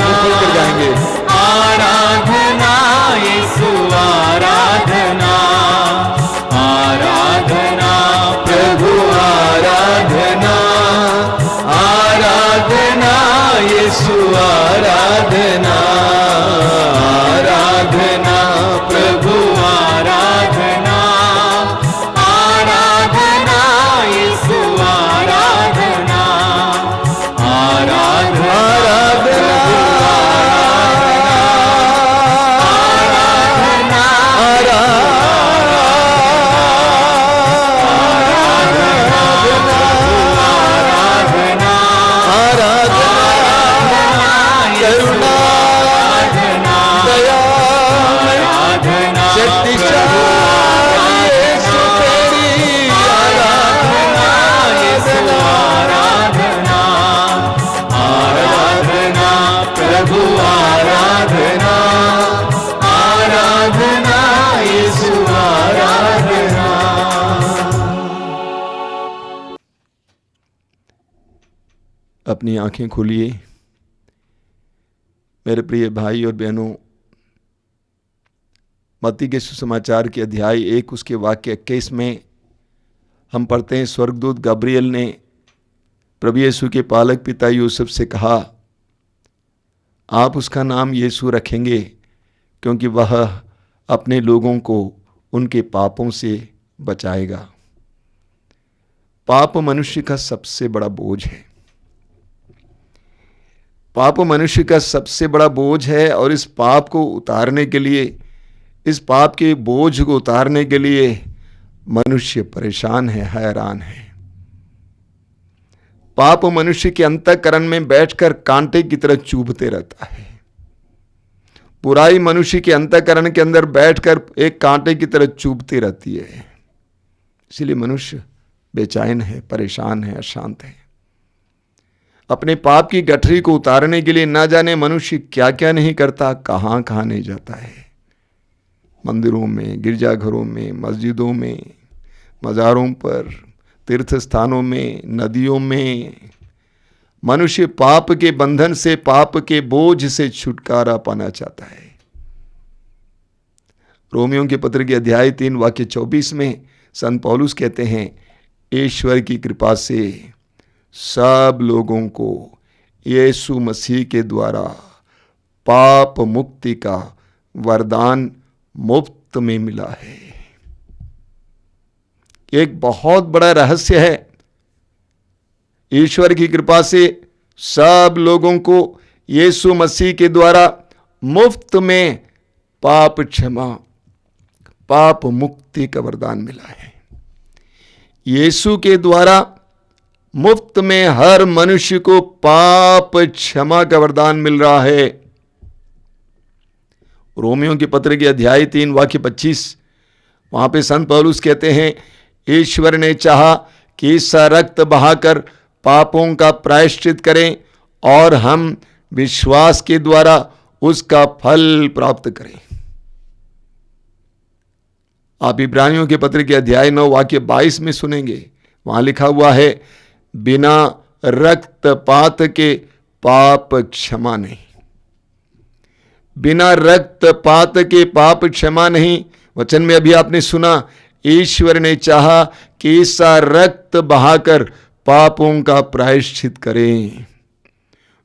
आराधना आराधना प्रभु आराधना आराधना यीशु आराधना आराधना अपनी आंखें खोलिए मेरे प्रिय भाई और बहनों। मत्ती के सुसमाचार के अध्याय 1 उसके वाक्य 21 में हम पढ़ते हैं, स्वर्गदूत गब्रियल ने प्रभु यीशु के पालक पिता यूसुफ से कहा, आप उसका नाम यीशु रखेंगे क्योंकि वह अपने लोगों को उनके पापों से बचाएगा। पाप मनुष्य का सबसे बड़ा बोझ है। पाप मनुष्य का सबसे बड़ा बोझ है और इस पाप को उतारने के लिए, इस पाप के बोझ को उतारने के लिए मनुष्य परेशान है, हैरान है। पाप मनुष्य के अंतःकरण में बैठकर कांटे की तरह चुभते रहता है। बुराई मनुष्य के अंतःकरण के अंदर बैठकर एक कांटे की तरह चुभती रहती है। इसलिए मनुष्य बेचैन है, परेशान है, अशांत है। अपने पाप की गठरी को उतारने के लिए ना जाने मनुष्य क्या क्या नहीं करता, कहां कहां नहीं जाता है। मंदिरों में, गिरजाघरों में, मस्जिदों में, मज़ारों पर, तीर्थ स्थानों में, नदियों में मनुष्य पाप के बंधन से, पाप के बोझ से छुटकारा पाना चाहता है। रोमियों के पत्र के अध्याय 3 वाक्य 24 में संत पौलुस कहते हैं, ईश्वर की कृपा से सब लोगों को यीशु मसीह के द्वारा पाप मुक्ति का वरदान मुफ्त में मिला है। एक बहुत बड़ा रहस्य है। ईश्वर की कृपा से सब लोगों को यीशु मसीह के द्वारा मुफ्त में पाप क्षमा, पाप मुक्ति का वरदान मिला है। यीशु के द्वारा मुफ्त में हर मनुष्य को पाप क्षमा का वरदान मिल रहा है। रोमियों के पत्र के अध्याय 3 वाक्य 25 वहां पे संत पौलुस कहते हैं, ईश्वर ने चाहा कि इसका रक्त बहाकर पापों का प्रायश्चित करें और हम विश्वास के द्वारा उसका फल प्राप्त करें। आप इब्रानियों के पत्र के अध्याय 9 वाक्य 22 में सुनेंगे, वहां लिखा हुआ है, बिना रक्तपात के पाप क्षमा नहीं। बिना रक्तपात के पाप क्षमा नहीं। वचन में अभी आपने सुना, ईश्वर ने चाहा कि इसका रक्त बहाकर पापों का प्रायश्चित करें।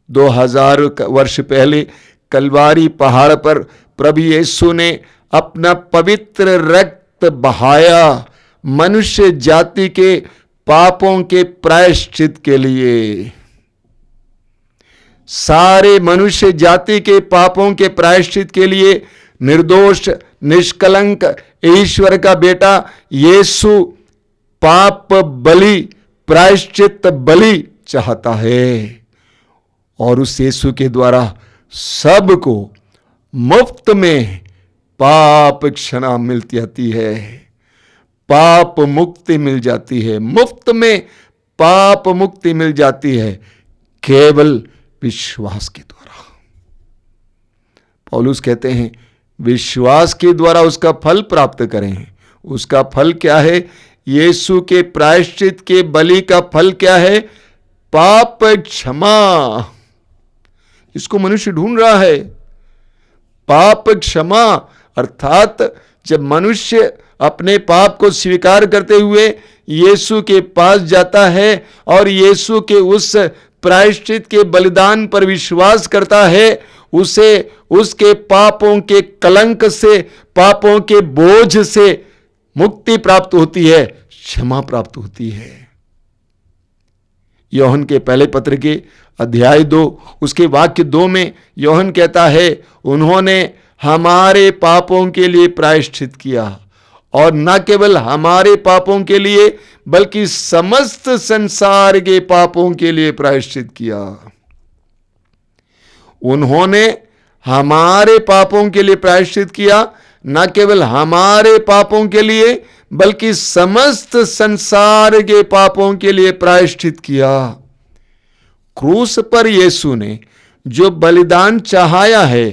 2000 वर्ष पहले कलवारी पहाड़ पर प्रभु यीशु ने अपना पवित्र रक्त बहाया मनुष्य जाति के पापों के प्रायश्चित के लिए। सारे मनुष्य जाति के पापों के प्रायश्चित के लिए निर्दोष निष्कलंक ईश्वर का बेटा यीशु पाप बलि, प्रायश्चित बलि चाहता है और उस यीशु के द्वारा सबको मुफ्त में पाप क्षमा मिलती आती है, पाप मुक्ति मिल जाती है। मुफ्त में पाप मुक्ति मिल जाती है केवल विश्वास के द्वारा। पौलुस कहते हैं, विश्वास के द्वारा उसका फल प्राप्त करें। उसका फल क्या है? यीशु के प्रायश्चित के बलि का फल क्या है? पाप क्षमा। इसको मनुष्य ढूंढ रहा है। पाप क्षमा अर्थात जब मनुष्य अपने पाप को स्वीकार करते हुए यीशु के पास जाता है और यीशु के उस प्रायश्चित के बलिदान पर विश्वास करता है, उसे उसके पापों के कलंक से, पापों के बोझ से मुक्ति प्राप्त होती है, क्षमा प्राप्त होती है। यूहन्ना के पहले पत्र के अध्याय 2 उसके वाक्य 2 में यूहन्ना कहता है, उन्होंने हमारे पापों के लिए प्रायश्चित किया, और न केवल हमारे पापों के लिए बल्कि समस्त संसार के पापों के लिए प्रायश्चित किया। उन्होंने हमारे पापों के लिए प्रायश्चित किया, न केवल हमारे पापों के लिए बल्कि समस्त संसार के पापों के लिए प्रायश्चित किया। क्रूस पर यीशु ने जो बलिदान चाहाया है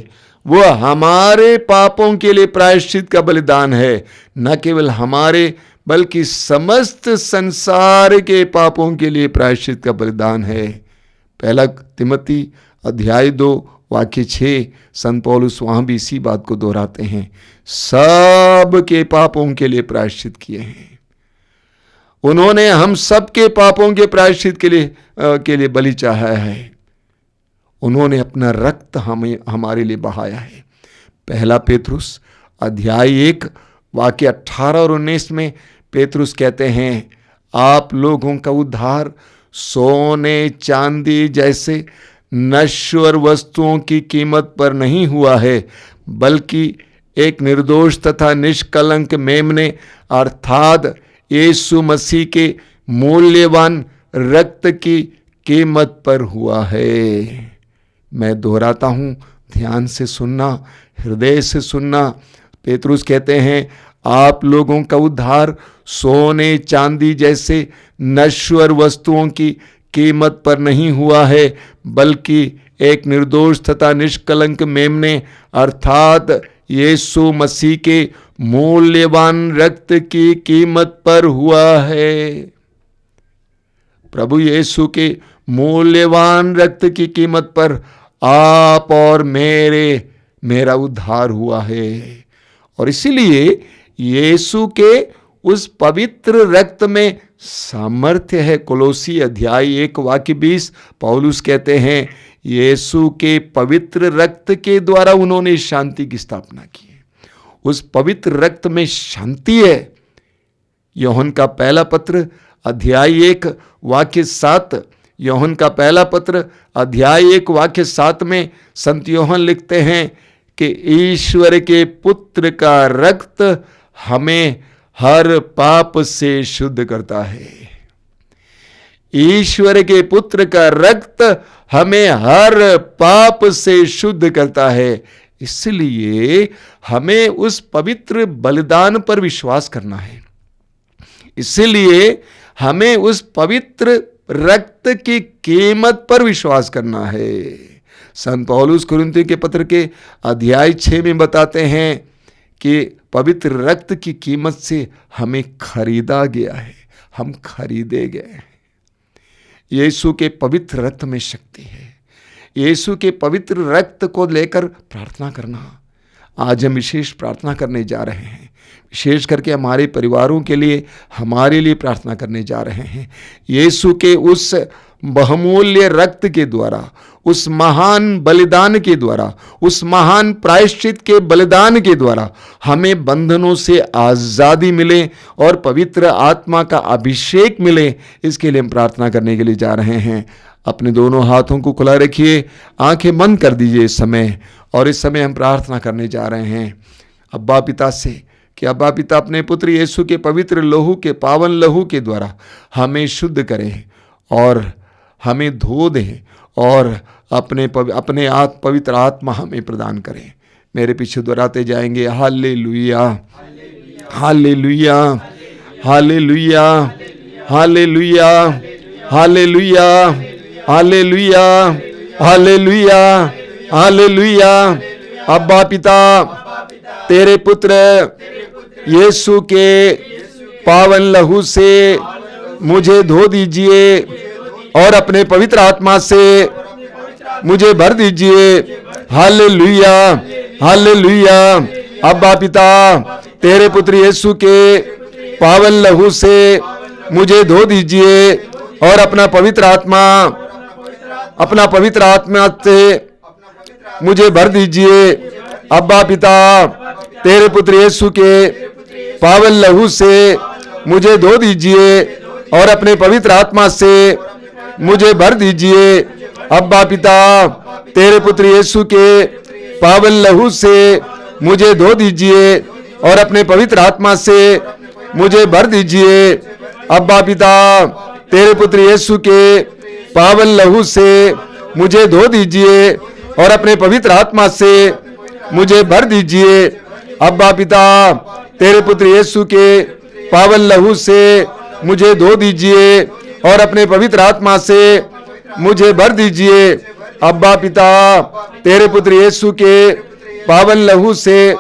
वह हमारे पापों के लिए प्रायश्चित का बलिदान है, न केवल हमारे बल्कि समस्त संसार के पापों के लिए प्रायश्चित का बलिदान है। पहला तिमोथी अध्याय 2 वाक्य 6 संत पौलुस वहां भी इसी बात को दोहराते हैं, सब के पापों के लिए प्रायश्चित किए हैं। उन्होंने हम सब के पापों के प्रायश्चित के लिए बलि चाहा है। उन्होंने अपना रक्त हमारे लिए बहाया है। पहला पेतरुस अध्याय 1 वाक्य 18 और 19 में पेतरुस कहते हैं, आप लोगों का उद्धार सोने चांदी जैसे नश्वर वस्तुओं की कीमत पर नहीं हुआ है, बल्कि एक निर्दोष तथा निष्कलंक मेमने अर्थात यीशु मसीह के मूल्यवान रक्त की कीमत पर हुआ है। मैं दोहराता हूं, ध्यान से सुनना, हृदय से सुनना। पेतरुस कहते हैं, आप लोगों का उद्धार सोने चांदी जैसे नश्वर वस्तुओं की कीमत पर नहीं हुआ है, बल्कि एक निर्दोष तथा निष्कलंक मेमने अर्थात यीशु मसीह के मूल्यवान रक्त की कीमत पर हुआ है। प्रभु यीशु के मूल्यवान रक्त की कीमत पर आप और मेरा उद्धार हुआ है। और इसीलिए यीशु के उस पवित्र रक्त में सामर्थ्य है। कोलोसी अध्याय 1 वाक्य 20 पौलुस कहते हैं, यीशु के पवित्र रक्त के द्वारा उन्होंने शांति की स्थापना की। उस पवित्र रक्त में शांति है। यूहन्ना का पहला पत्र अध्याय 1 वाक्य 7, यूहन्ना का पहला पत्र अध्याय 1 वाक्य 7 में संत यूहन्ना लिखते हैं कि ईश्वर के पुत्र का रक्त हमें हर पाप से शुद्ध करता है। ईश्वर के पुत्र का रक्त हमें हर पाप से शुद्ध करता है। इसलिए हमें उस पवित्र बलिदान पर विश्वास करना है। इसलिए हमें उस पवित्र रक्त की कीमत पर विश्वास करना है। संत पौलुस कुरिन्थियों के पत्र के अध्याय 6 में बताते हैं कि पवित्र रक्त की कीमत से हमें खरीदा गया है, हम खरीदे गए हैं। यीशु के पवित्र रक्त में शक्ति है। यीशु के पवित्र रक्त को लेकर प्रार्थना करना। आज हम विशेष प्रार्थना करने जा रहे हैं, विशेष करके हमारे परिवारों के लिए, हमारे लिए प्रार्थना करने जा रहे हैं। यीशु के उस बहुमूल्य रक्त के द्वारा, उस महान बलिदान के द्वारा, उस महान प्रायश्चित के बलिदान के द्वारा हमें बंधनों से आज़ादी मिले और पवित्र आत्मा का अभिषेक मिले। इसके लिए हम प्रार्थना करने के लिए जा रहे हैं। अपने दोनों हाथों को खुला रखिए, आंखें बंद कर दीजिए इस समय। और इस समय हम प्रार्थना करने जा रहे हैं अब्बा पिता से कि अब्बा पिता अपने पुत्र यीशु के पवित्र लहू के, पावन लहू के द्वारा हमें शुद्ध करें और हमें धो दें और अपने पवित्र आत्मा हमें प्रदान करें। मेरे पीछे दोहराते जाएंगे, hallelujah, hallelujah, hallelujah, hallelujah, hallelujah, hallelujah, hallelujah, hallelujah. अब्बा पिता, तेरे पुत्र यीशु के पावन लहू से मुझे धो दीजिए और अपने पवित्र आत्मा से मुझे भर दीजिए। Hallelujah, hallelujah. अब्बा पिता, तेरे पुत्र यीशु के पावन लहू से मुझे धो दीजिए और अपना पवित्र आत्मा अपना पवित्र आत्मा से मुझे भर दीजिए। अब्बा पिता, तेरे पुत्र यीशु के पावन लहू से मुझे धो दीजिए और अपने पवित्र आत्मा से मुझे भर दीजिए। अब्बा पिता, तेरे पुत्र यीशु के पावन लहू से मुझे धो दीजिए और अपने पवित्र आत्मा से मुझे भर दीजिए। अब्बा पिता, तेरे पुत्र यीशु के पावन लहू से मुझे धो दीजिए और अपने पवित्र आत्मा से मुझे भर दीजिए। अब्बा पिता, तेरे पुत्र यीशु के पावन लहू से मुझे धो दीजिए और अपने पवित्र आत्मा से मुझे भर दीजिए। अब्बा पिता, तेरे पुत्र यीशु के पावन लहू से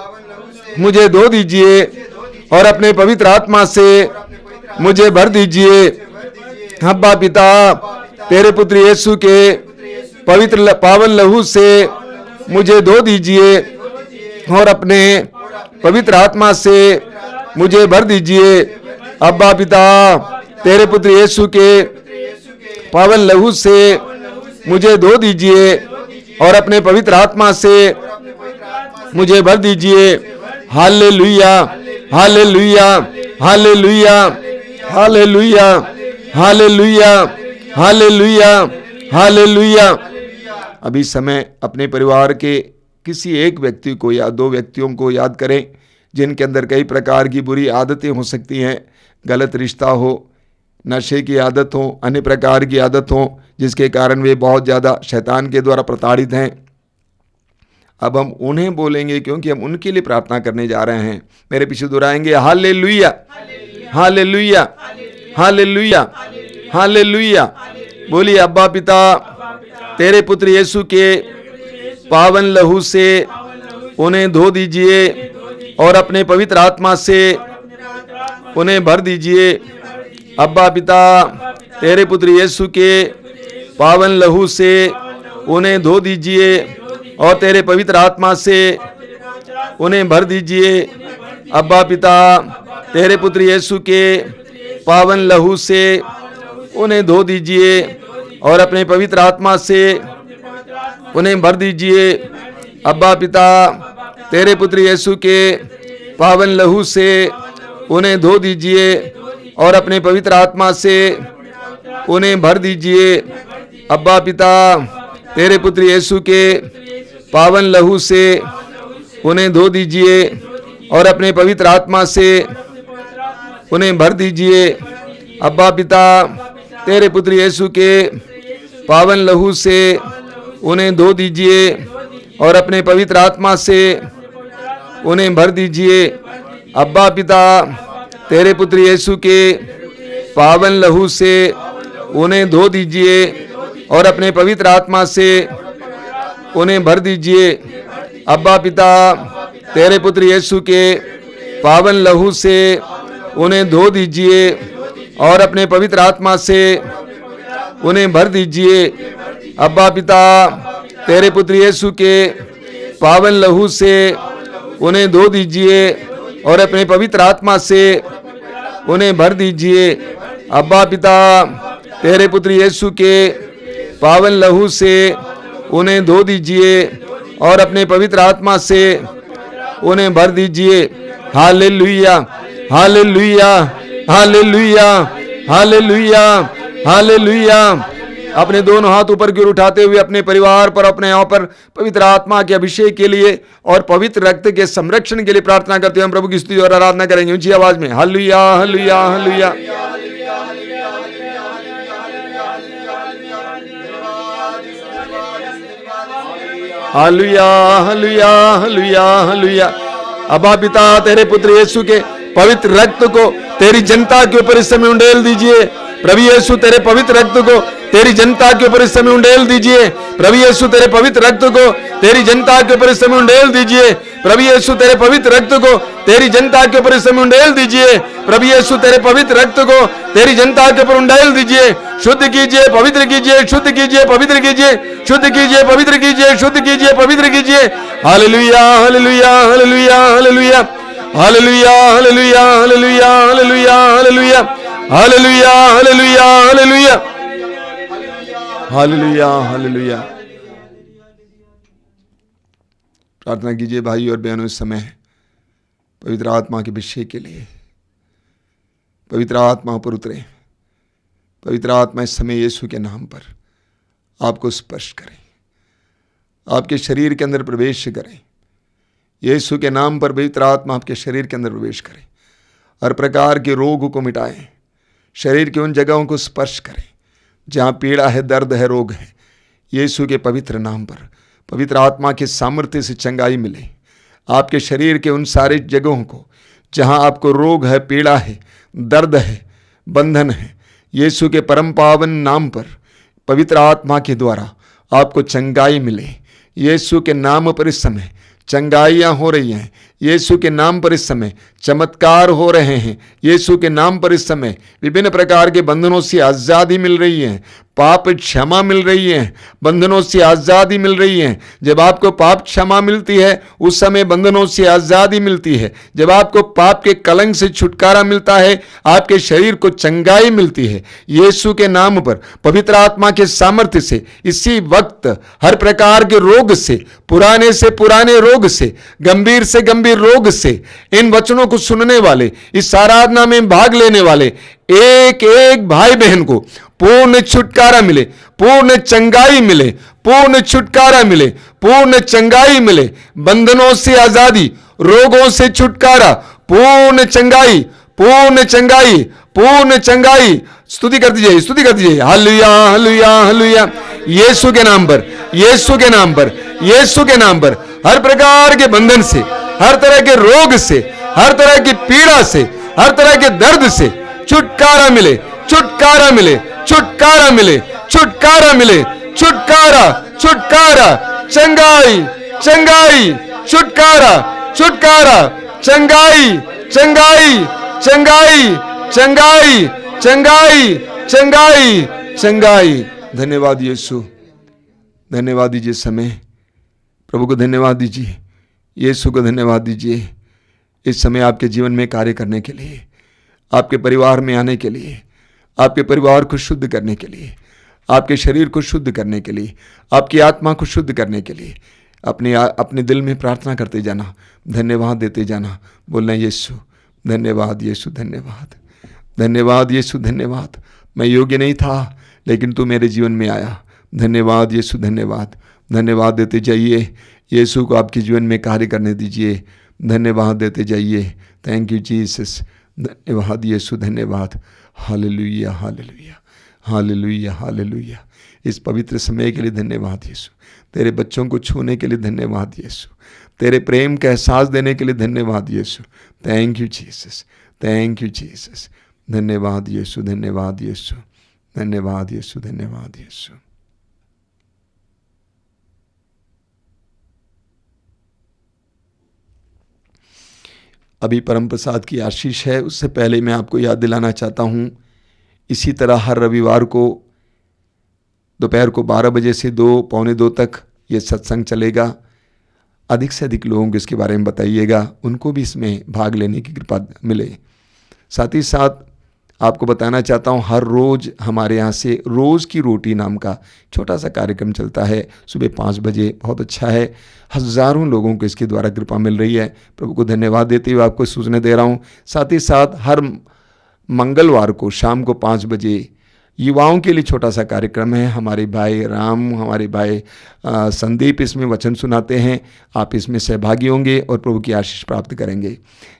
मुझे धो दीजिए और अपने पवित्र आत्मा से मुझे भर दीजिए। अब्बा पिता, तेरे पुत्र यीशु के पवित्र पावन लहू से मुझे धो दीजिए और अपने पवित्र आत्मा से मुझे भर दीजिए। अब्बा पिता, तेरे पुत्र यीशु के पावन लहू से मुझे धो दीजिए और अपने पवित्र आत्मा से मुझे भर दीजिए। Hallelujah, hallelujah, hallelujah, hallelujah, hallelujah, hallelujah, hallelujah. अभी समय अपने परिवार के किसी एक व्यक्ति को या दो व्यक्तियों को याद करें जिनके अंदर कई प्रकार की बुरी आदतें हो सकती हैं। गलत रिश्ता हो, नशे की आदत हो, अन्य प्रकार की आदत हो, जिसके कारण वे बहुत ज़्यादा शैतान के द्वारा प्रताड़ित हैं। अब हम उन्हें बोलेंगे क्योंकि हम उनके लिए प्रार्थना करने जा रहे हैं। मेरे पीछे दोहराएंगे हालेलुया, हालेलुया, हालेलुया, हालेलुया। बोलिए, अब्बा पिता, तेरे पुत्र यीशु के पावन लहू से उन्हें धो दीजिए और अपने पवित्र आत्मा से उन्हें भर दीजिए। अब्बा पिता, तेरे पुत्र यीशु के पावन लहू से उन्हें धो दीजिए और तेरे पवित्र आत्मा से उन्हें भर दीजिए। अब्बा पिता, तेरे पुत्र यीशु के पावन लहू से उन्हें धो दीजिए और अपने पवित्र आत्मा से उन्हें भर दीजिए। अब्बा पिता, तेरे पुत्र यीशु के पावन लहू से उन्हें धो दीजिए और अपने पवित्र आत्मा से उन्हें भर दीजिए। अब्बा पिता, तेरे पुत्र यीशु के पावन लहू से उन्हें धो दीजिए और अपने पवित्र आत्मा से उन्हें भर दीजिए। अब्बा पिता, तेरे पुत्र यीशु के पावन लहू से उन्हें धो दीजिए और अपने पवित्र आत्मा से उन्हें भर दीजिए। अब्बा पिता, तेरे पुत्र यीशु के पावन लहू से उन्हें धो दीजिए और अपने पवित्र आत्मा से उन्हें भर दीजिए। अब्बा पिता, तेरे पुत्र यीशु के पावन लहू से उन्हें धो दीजिए और अपने पवित्र आत्मा से उन्हें भर दीजिए। अब्बा पिता, तेरे पुत्र यीशु के पावन लहू से उन्हें धो दीजिए और अपने पवित्र आत्मा से उन्हें भर दीजिए। अब्बा पिता, तेरे पुत्र यीशु के पावन लहू से उन्हें धो दीजिए और अपने पवित्र आत्मा से उन्हें भर दीजिए। Hallelujah, hallelujah, hallelujah, hallelujah, hallelujah. अपने दोनों हाथ ऊपर की ओर उठाते हुए अपने परिवार पर, अपने यहाँ पर पवित्र आत्मा के अभिषेक के लिए और पवित्र रक्त के संरक्षण के लिए प्रार्थना करते हुए हम प्रभु की स्तुति और आराधना करेंगे ऊंची आवाज में। Hallelujah, hallelujah, hallelujah. Hallelujah, hallelujah, hallelujah, hallelujah. अब्बा पिता, तेरे पुत्र यीशु के पवित्र रक्त को तेरी जनता के ऊपर इस समय उंडेल दीजिए। प्रभु यीशु, तेरे पवित्र रक्त को तेरी जनता के ऊपर इस समय उंडेल दीजिए। प्रभु यीशु, तेरे पवित्र रक्त को तेरी जनता के ऊपर इस समय उंडेल दीजिए। प्रभु यीशु, तेरे पवित्र रक्त को तेरी जनता के ऊपर इस समय उंडेल दीजिए। प्रभु यीशु, तेरे पवित्र रक्त को तेरी जनता के ऊपर उंडेल दीजिए। शुद्ध कीजिए, पवित्र कीजिए, शुद्ध कीजिए, पवित्र कीजिए, शुद्ध कीजिए, पवित्र कीजिए, शुद्ध कीजिए, पवित्र कीजिए। Hallelujah, hallelujah, hallelujah, hallelujah, hallelujah, hallelujah, hallelujah, hallelujah, hallelujah, hallelujah, hallelujah, hallelujah. Hallelujah, hallelujah. प्रार्थना कीजिए भाई और बहनों इस समय पवित्र आत्मा के अभिषेक के लिए। पवित्र आत्मा पर उतरे। पवित्र आत्मा इस समय यीशु के नाम पर आपको स्पर्श करें, आपके शरीर के अंदर प्रवेश करें। यीशु के नाम पर पवित्र आत्मा आपके शरीर के अंदर प्रवेश करें, हर प्रकार के रोग को मिटाएं, शरीर की उन जगहों को स्पर्श करें जहाँ पीड़ा है, दर्द है, रोग है। यीशु के पवित्र नाम पर पवित्र आत्मा के सामर्थ्य से चंगाई मिले आपके शरीर के उन सारे जगहों को जहाँ आपको रोग है, पीड़ा है, दर्द है, बंधन है। यीशु के परम पावन नाम पर पवित्र आत्मा के द्वारा आपको चंगाई मिले। यीशु के नाम पर इस समय चंगाइयाँ हो रही हैं। यीशु के नाम पर इस समय चमत्कार हो रहे हैं। यीशु के नाम पर इस समय विभिन्न प्रकार के बंधनों से आज़ादी मिल रही है, पाप क्षमा मिल रही है, बंधनों से आज़ादी मिल रही है। जब आपको पाप क्षमा मिलती है उस समय बंधनों से आज़ादी मिलती है। जब आपको पाप के कलंक से छुटकारा मिलता है, आपके शरीर को चंगाई मिलती है। यीशु के नाम पर पवित्र आत्मा के सामर्थ्य से इसी वक्त हर प्रकार के रोग से पुराने रोग से, गंभीर से गंभीर रोग से, इन वचनों को सुनने वाले, इस आराधना में भाग लेने वाले एक एक भाई बहन को पूर्ण छुटकारा मिले, पूर्ण चंगाई मिले, पूर्ण छुटकारा मिले, पूर्ण चंगाई मिले। बंधनों से आजादी, रोगों से छुटकारा, पूर्ण चंगाई, पूर्ण चंगाई, पूर्ण चंगाई। स्तुति कर दीजिए, स्तुति कर दीजिए। Hallelujah, hallelujah, hallelujah. यीशु के नाम पर, यीशु के नाम पर, यीशु के नाम पर हर प्रकार के बंधन से, हर तरह के रोग से, हर तरह की पीड़ा से, हर तरह के दर्द से छुटकारा मिले, छुटकारा मिले, छुटकारा मिले, छुटकारा मिले, छुटकारा, छुटकारा, चंगाई, चंगाई, छुटकारा, छुटकारा, चंगाई, चंगाई, चंगाई, चंगाई, चंगाई, चंगाई, चंगाई। धन्यवाद यीशु, धन्यवाद दीजिए समय। प्रभु को धन्यवाद दीजिए, यीशु को धन्यवाद दीजिए इस समय आपके जीवन में कार्य करने के लिए, आपके परिवार में आने के लिए, आपके परिवार को शुद्ध करने के लिए, आपके शरीर को शुद्ध करने के लिए, आपकी आत्मा को शुद्ध करने के लिए। अपने दिल में प्रार्थना करते जाना, धन्यवाद देते जाना, बोलना यीशु धन्यवाद, यीशु धन्यवाद, धन्यवाद यीशु धन्यवाद। मैं योग्य नहीं था लेकिन तू मेरे जीवन में आया। धन्यवाद यीशु, धन्यवाद। धन्यवाद देते जाइए, यीशु को आपके जीवन में कार्य करने दीजिए। धन्यवाद देते जाइए। Thank you Jesus. धन्यवाद यीशु, धन्यवाद। Hallelujah, hallelujah, hallelujah, hallelujah. इस पवित्र समय के लिए धन्यवाद यीशु। तेरे बच्चों को छूने के लिए धन्यवाद यीशु। तेरे प्रेम का एहसास देने के लिए धन्यवाद Yeshu. Thank you Jesus, thank you Jesus. धन्यवाद यीशु, धन्यवाद यीशु, धन्यवाद यीशु, धन्यवाद यीशु। अभी परम प्रसाद की आशीष है, उससे पहले मैं आपको याद दिलाना चाहता हूँ, इसी तरह हर रविवार को दोपहर को 12 बजे से 2, पौने 2 तक ये सत्संग चलेगा। अधिक से अधिक लोगों को इसके बारे में बताइएगा, उनको भी इसमें भाग लेने की कृपा मिले। साथ ही साथ आपको बताना चाहता हूँ, हर रोज़ हमारे यहाँ से रोज़ की रोटी नाम का छोटा सा कार्यक्रम चलता है सुबह 5 बजे। बहुत अच्छा है, हज़ारों लोगों को इसके द्वारा कृपा मिल रही है। प्रभु को धन्यवाद देते हुए आपको सूचना दे रहा हूँ। साथ ही साथ हर मंगलवार को शाम को 5 बजे युवाओं के लिए छोटा सा कार्यक्रम है। हमारे भाई राम, हमारे भाई संदीप इसमें वचन सुनाते हैं। आप इसमें सहभागी होंगे और प्रभु की आशीष प्राप्त करेंगे।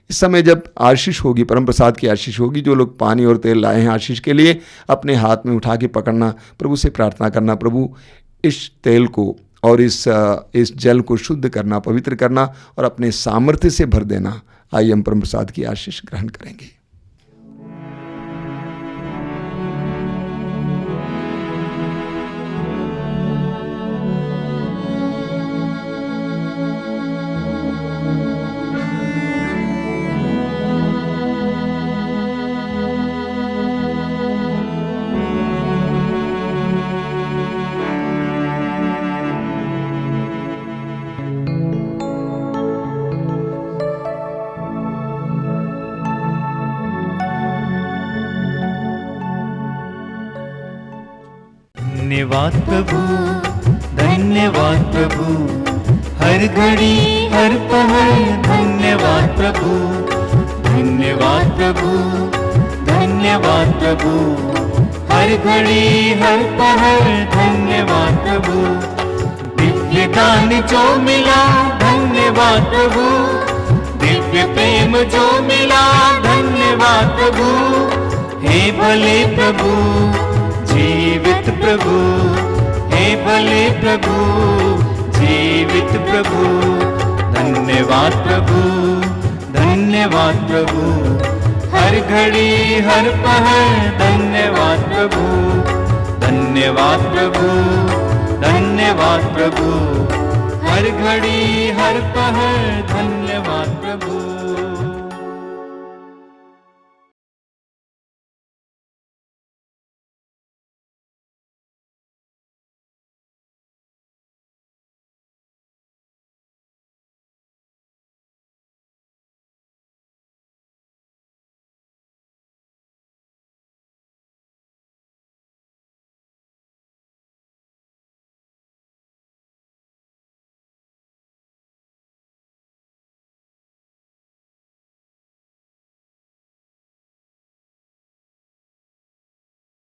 इस समय जब आशीष होगी, परम प्रसाद की आशीष होगी, जो लोग पानी और तेल लाए हैं आशीष के लिए, अपने हाथ में उठा के पकड़ना, प्रभु से प्रार्थना करना, प्रभु इस तेल को और इस जल को शुद्ध करना, पवित्र करना और अपने सामर्थ्य से भर देना। आइए हम परम प्रसाद की आशीष ग्रहण करेंगे। धन्यवाद प्रभु, धन्यवाद प्रभु, हर घड़ी हर पहर धन्यवाद प्रभु, धन्यवाद प्रभु, धन्यवाद प्रभु, हर घड़ी हर पहर धन्यवाद प्रभु, दिव्य दान जो मिला धन्यवाद प्रभु, दिव्य प्रेम जो मिला धन्यवाद प्रभु, हे भले प्रभु, जीवित प्रभु, हे भले प्रभु, जीवित प्रभु, धन्यवाद प्रभु, धन्यवाद प्रभु, हर घड़ी हर पहर धन्यवाद प्रभु, धन्यवाद प्रभु, धन्यवाद प्रभु, हर घड़ी हर पहर धन्यवाद प्रभु।